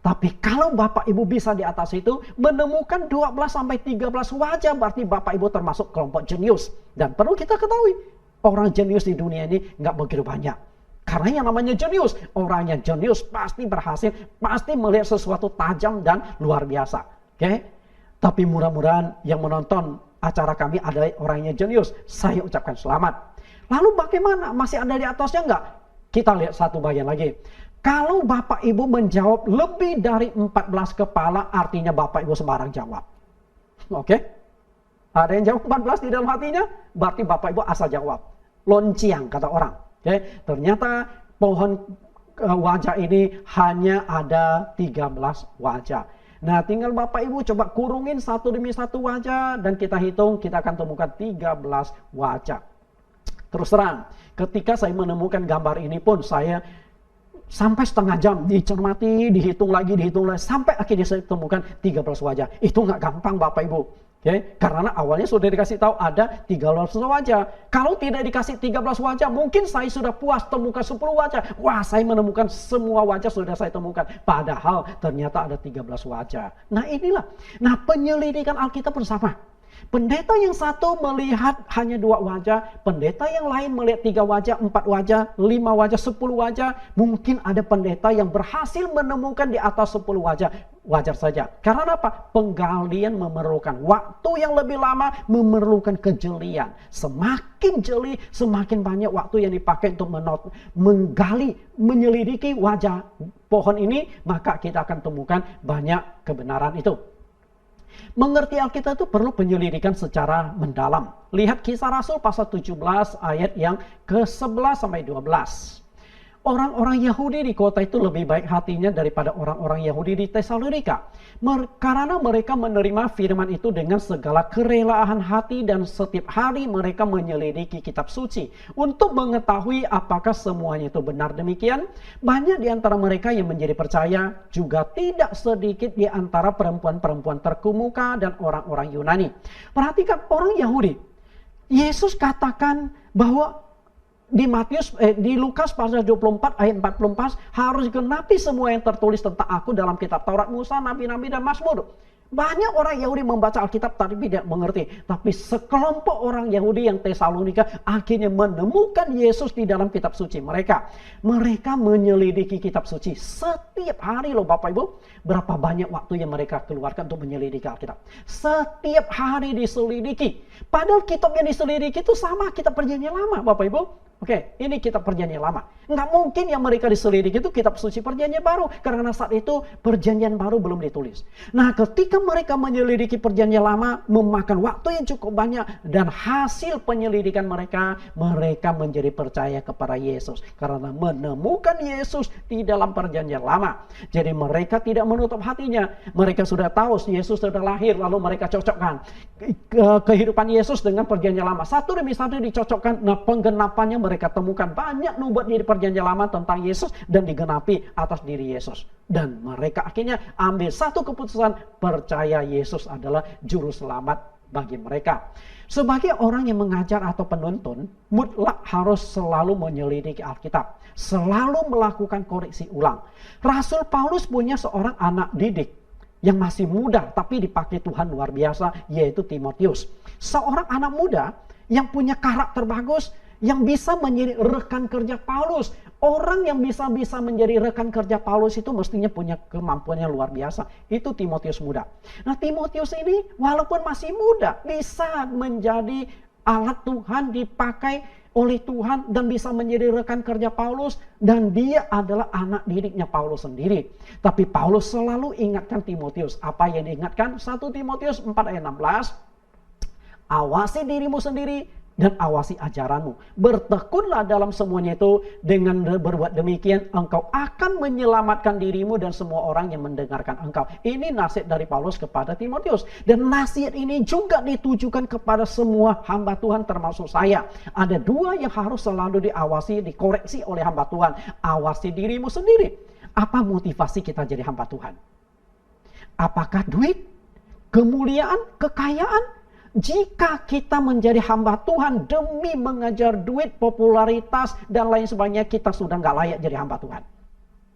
Tapi kalau Bapak Ibu bisa di atas itu menemukan 12 sampai 13 wajah, berarti Bapak Ibu termasuk kelompok jenius. Dan perlu kita ketahui, orang jenius di dunia ini nggak begitu banyak. Karena yang namanya jenius, orang yang jenius pasti berhasil, pasti melihat sesuatu tajam dan luar biasa. Oke? Tapi mudah-mudahan yang menonton acara kami adalah orang yang jenius. Saya ucapkan selamat. Lalu bagaimana? Masih ada di atasnya nggak? Kita lihat satu bagian lagi. Kalau Bapak Ibu menjawab lebih dari 14 kepala, artinya Bapak Ibu sembarang jawab. Oke? Ada yang jawab 14 di dalam hatinya, berarti Bapak Ibu asal jawab. Lonciang kata orang. Oke? Ternyata pohon wajah ini hanya ada 13 wajah. Nah, tinggal Bapak Ibu coba kurungin satu demi satu wajah dan kita hitung, kita akan temukan 13 wajah. Terus terang, ketika saya menemukan gambar ini pun saya sampai setengah jam dicermati, dihitung lagi, sampai akhirnya saya temukan 13 wajah. Itu nggak gampang Bapak Ibu. Okay? Karena awalnya sudah dikasih tahu ada 13 wajah. Kalau tidak dikasih 13 wajah, mungkin saya sudah puas temukan 10 wajah. Wah, saya menemukan semua wajah sudah saya temukan. Padahal ternyata ada 13 wajah. Nah inilah. Nah penyelidikan Alkitab pun sama. Pendeta yang satu melihat hanya 2 wajah, pendeta yang lain melihat 3 wajah, 4 wajah, 5 wajah, 10 wajah. Mungkin ada pendeta yang berhasil menemukan di atas 10 wajah. Wajar saja. Karena apa? Penggalian memerlukan waktu yang lebih lama, memerlukan kejelian. Semakin jeli, semakin banyak waktu yang dipakai untuk menggali, menyelidiki wajah pohon ini, maka kita akan temukan banyak kebenaran itu. Mengerti Alkitab itu perlu penyelidikan secara mendalam. Lihat Kisah Rasul pasal 17 ayat yang ke-11 sampai 12. Orang-orang Yahudi di kota itu lebih baik hatinya daripada orang-orang Yahudi di Tesalonika. Karena mereka menerima firman itu dengan segala kerelaan hati dan setiap hari mereka menyelidiki kitab suci. Untuk mengetahui apakah semuanya itu benar demikian. Banyak di antara mereka yang menjadi percaya, juga tidak sedikit di antara perempuan-perempuan terkemuka dan orang-orang Yunani. Perhatikan orang Yahudi. Yesus katakan bahwa di Lukas pasal 24 ayat 44 harus genapi semua yang tertulis tentang aku dalam kitab Taurat, Musa, Nabi-Nabi dan Mazmur. Banyak orang Yahudi membaca Alkitab tapi tidak mengerti. Tapi sekelompok orang Yahudi yang Tesalonika akhirnya menemukan Yesus di dalam kitab suci mereka. Mereka menyelidiki kitab suci setiap hari loh Bapak Ibu. Berapa banyak waktu yang mereka keluarkan untuk menyelidiki Alkitab. Setiap hari diselidiki. Padahal kitab yang diselidiki itu sama kitab Perjanjian Lama Bapak Ibu. Oke, ini kitab Perjanjian Lama. Nggak mungkin yang mereka diselidiki itu kitab suci Perjanjian Baru. Karena saat itu Perjanjian Baru belum ditulis. Nah, ketika mereka menyelidiki Perjanjian Lama, memakan waktu yang cukup banyak. Dan hasil penyelidikan mereka menjadi percaya kepada Yesus. Karena menemukan Yesus di dalam Perjanjian Lama. Jadi mereka tidak menutup hatinya. Mereka sudah tahu Yesus sudah lahir, lalu mereka cocokkan kehidupan Yesus dengan Perjanjian Lama. Satu demi satu dicocokkan. Nah, penggenapannya mereka temukan banyak nubuat di Perjanjian Lama tentang Yesus dan digenapi atas diri Yesus. Dan mereka akhirnya ambil satu keputusan, percaya Yesus adalah juru selamat bagi mereka. Sebagai orang yang mengajar atau penuntun, mutlak harus selalu menyelidiki Alkitab, selalu melakukan koreksi ulang. Rasul Paulus punya seorang anak didik yang masih muda tapi dipakai Tuhan luar biasa, yaitu Timotius. Seorang anak muda yang punya karakter bagus, yang bisa menjadi rekan kerja Paulus. Orang yang bisa menjadi rekan kerja Paulus itu mestinya punya kemampuan yang luar biasa. Itu Timotius muda. Nah, Timotius ini walaupun masih muda bisa menjadi alat Tuhan, dipakai oleh Tuhan dan bisa menjadi rekan kerja Paulus, dan dia adalah anak didiknya Paulus sendiri. Tapi Paulus selalu ingatkan Timotius. Apa yang diingatkan? 1 Timotius 4 ayat 16. Awasi dirimu sendiri dan awasi ajaranmu. Bertekunlah dalam semuanya itu, dengan berbuat demikian engkau akan menyelamatkan dirimu dan semua orang yang mendengarkan engkau. Ini nasihat dari Paulus kepada Timotius. Dan nasihat ini juga ditujukan kepada semua hamba Tuhan termasuk saya. Ada dua yang harus selalu diawasi, dikoreksi oleh hamba Tuhan. Awasi dirimu sendiri. Apa motivasi kita jadi hamba Tuhan? Apakah duit, kemuliaan, kekayaan? Jika kita menjadi hamba Tuhan demi mengejar duit, popularitas, dan lain sebagainya, kita sudah nggak layak jadi hamba Tuhan.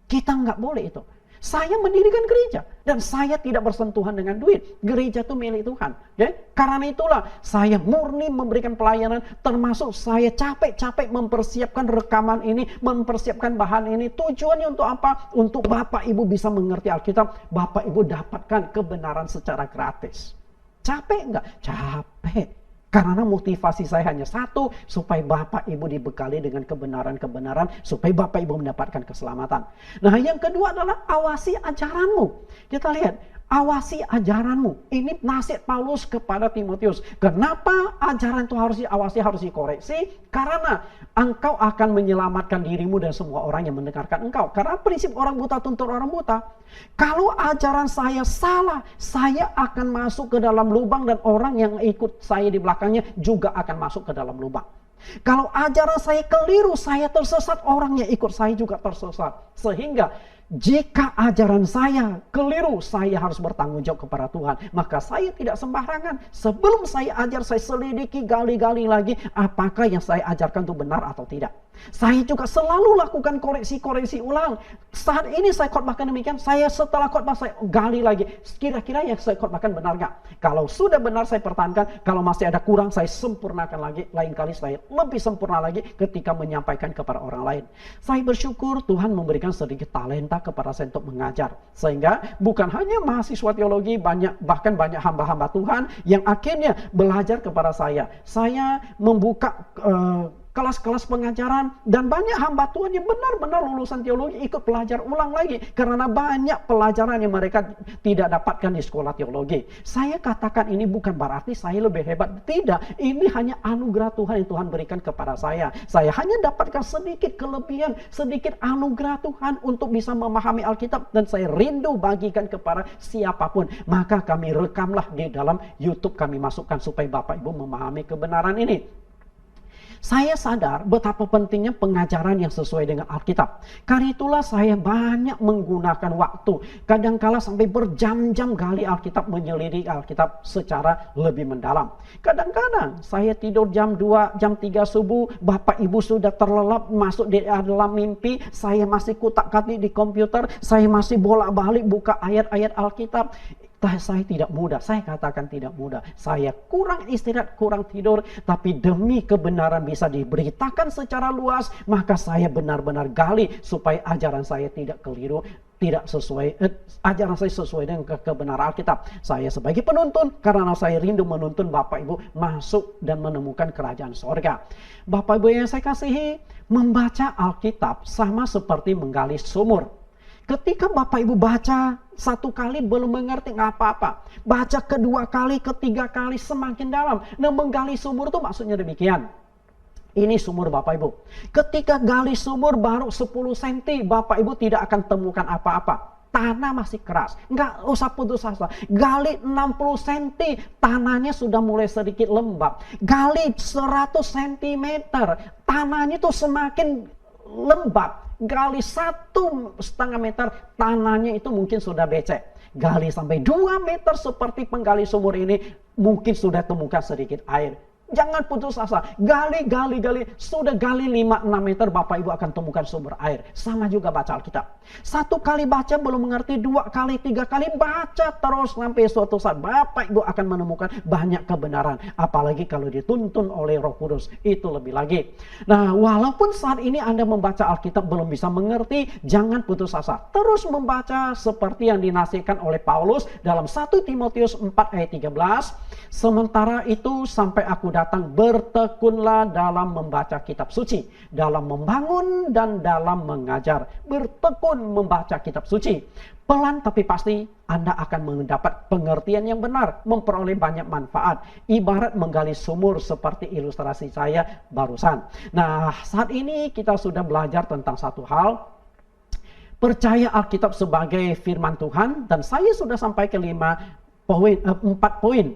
Kita nggak boleh itu. Saya mendirikan gereja dan saya tidak bersentuhan dengan duit. Gereja itu milik Tuhan. Okay? Karena itulah saya murni memberikan pelayanan, termasuk saya capek-capek mempersiapkan rekaman ini, mempersiapkan bahan ini. Tujuannya untuk apa? Untuk Bapak Ibu bisa mengerti Alkitab, Bapak Ibu dapatkan kebenaran secara gratis. Capek enggak? Capek. Karena motivasi saya hanya satu, supaya Bapak Ibu dibekali dengan kebenaran-kebenaran, supaya Bapak Ibu mendapatkan keselamatan. Nah, yang kedua adalah awasi ajaranmu. Kita lihat, awasi ajaranmu. Ini nasihat Paulus kepada Timotius. Kenapa ajaran itu harus diawasi, harus dikoreksi? Karena engkau akan menyelamatkan dirimu dan semua orang yang mendengarkan engkau. Karena prinsip orang buta tuntut orang buta. Kalau ajaran saya salah, saya akan masuk ke dalam lubang dan orang yang ikut saya di belakangnya juga akan masuk ke dalam lubang. Kalau ajaran saya keliru, saya tersesat, orang yang ikut saya juga tersesat. Sehingga jika ajaran saya keliru, saya harus bertanggung jawab kepada Tuhan. Maka saya tidak sembarangan. Sebelum saya ajar, saya selidiki, gali-gali lagi apakah yang saya ajarkan itu benar atau tidak. Saya juga selalu lakukan koreksi-koreksi ulang. Saat ini saya khotbahkan demikian, saya setelah khotbah saya gali lagi. Kira-kira yang saya khotbahkan benar nggak? Kalau sudah benar saya pertahankan, kalau masih ada kurang saya sempurnakan lagi. Lain kali saya lebih sempurna lagi ketika menyampaikan kepada orang lain. Saya bersyukur Tuhan memberikan sedikit talenta kepada saya untuk mengajar. Sehingga bukan hanya mahasiswa teologi, bahkan banyak hamba-hamba Tuhan yang akhirnya belajar kepada saya. Saya membuka kelas-kelas pengajaran, dan banyak hamba Tuhan yang benar-benar lulusan teologi ikut belajar ulang lagi karena banyak pelajaran yang mereka tidak dapatkan di sekolah teologi. Saya katakan ini bukan berarti saya lebih hebat, tidak. Ini hanya anugerah Tuhan yang Tuhan berikan kepada saya. Saya hanya dapatkan sedikit kelebihan, sedikit anugerah Tuhan untuk bisa memahami Alkitab, dan saya rindu bagikan kepada siapapun. Maka kami rekamlah di dalam YouTube, kami masukkan supaya Bapak Ibu memahami kebenaran ini. Saya sadar betapa pentingnya pengajaran yang sesuai dengan Alkitab. Karena itulah saya banyak menggunakan waktu. Kadangkala sampai berjam-jam gali Alkitab, menyelidiki Alkitab secara lebih mendalam. Kadang-kadang saya tidur jam 2, jam 3 subuh, Bapak Ibu sudah terlelap masuk di dalam mimpi. Saya masih kutak-katik di komputer, saya masih bolak-balik buka ayat-ayat Alkitab. Saya tidak mudah, saya katakan tidak mudah. Saya kurang istirahat, kurang tidur, tapi demi kebenaran bisa diberitakan secara luas, maka saya benar-benar gali supaya ajaran saya tidak keliru, tidak sesuai, ajaran saya sesuai dengan kebenaran Alkitab. Saya sebagai penuntun, karena saya rindu menuntun Bapak Ibu masuk dan menemukan kerajaan sorga. Bapak Ibu yang saya kasihi, membaca Alkitab sama seperti menggali sumur. Ketika Bapak Ibu baca satu kali belum mengerti nggak apa-apa. Baca kedua kali, ketiga kali semakin dalam. Nah, menggali sumur itu maksudnya demikian. Ini sumur Bapak Ibu. Ketika gali sumur baru 10 cm, Bapak Ibu tidak akan temukan apa-apa. Tanah masih keras, nggak usah putus asa. Gali 60 cm, tanahnya sudah mulai sedikit lembab. Gali 100 cm, tanahnya tuh semakin lembab. Gali 1,5 meter, tanahnya itu mungkin sudah becek. Gali sampai 2 meter seperti penggali sumur ini, mungkin sudah temukan sedikit air. Jangan putus asa. Gali. Sudah gali 5-6 meter, Bapak Ibu akan temukan sumber air. Sama juga baca Alkitab. Satu kali baca belum mengerti, 2 kali, 3 kali baca terus sampai suatu saat Bapak Ibu akan menemukan banyak kebenaran. Apalagi kalau dituntun oleh Roh Kudus, itu lebih lagi. Nah, walaupun saat ini Anda membaca Alkitab belum bisa mengerti, jangan putus asa. Terus membaca seperti yang dinasihatkan oleh Paulus dalam 1 Timotius 4 ayat 13. Sementara itu sampai aku datang, bertekunlah dalam membaca kitab suci, dalam membangun dan dalam mengajar. Bertekun membaca kitab suci. Pelan tapi pasti Anda akan mendapat pengertian yang benar, memperoleh banyak manfaat. Ibarat menggali sumur seperti ilustrasi saya barusan. Nah, saat ini kita sudah belajar tentang satu hal, percaya Alkitab sebagai firman Tuhan, dan saya sudah sampai ke 4 poin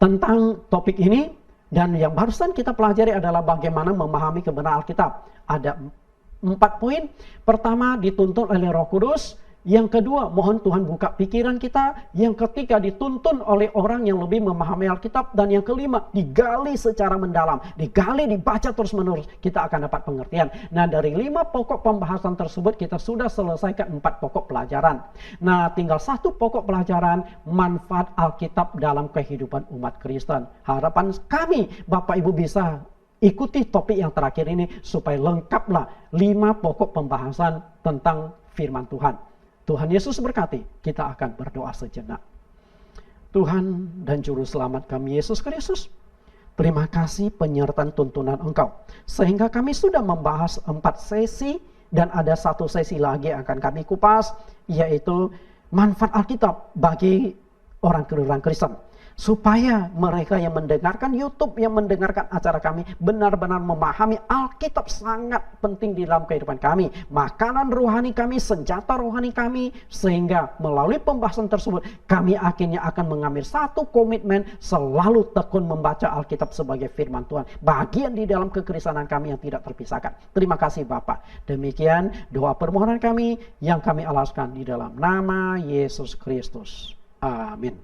tentang topik ini. Dan yang barusan kita pelajari adalah bagaimana memahami kebenaran Alkitab. Ada 4 poin. Pertama, dituntun oleh Roh Kudus. Yang kedua, mohon Tuhan buka pikiran kita. Yang ketiga, dituntun oleh orang yang lebih memahami Alkitab. Dan yang kelima, digali secara mendalam. Digali, dibaca terus menerus. Kita akan dapat pengertian. Nah, dari 5 pokok pembahasan tersebut, kita sudah selesaikan 4 pokok pelajaran. Nah, tinggal 1 pokok pelajaran, manfaat Alkitab dalam kehidupan umat Kristen. Harapan kami, Bapak Ibu bisa ikuti topik yang terakhir ini, supaya lengkaplah 5 pokok pembahasan tentang firman Tuhan. Tuhan Yesus berkati. Kita akan berdoa sejenak. Tuhan dan Juru Selamat kami Yesus Kristus, terima kasih penyertaan tuntunan Engkau, sehingga kami sudah membahas 4 sesi, dan ada 1 sesi lagi yang akan kami kupas, yaitu manfaat Alkitab bagi orang Kristen, supaya mereka yang mendengarkan YouTube, yang mendengarkan acara kami, benar-benar memahami Alkitab sangat penting di dalam kehidupan kami, makanan rohani kami, senjata rohani kami, sehingga melalui pembahasan tersebut kami akhirnya akan mengambil 1 komitmen, selalu tekun membaca Alkitab sebagai firman Tuhan, bagian di dalam kekristenan kami yang tidak terpisahkan. Terima kasih Bapa. Demikian doa permohonan kami yang kami alaskan di dalam nama Yesus Kristus. Amin.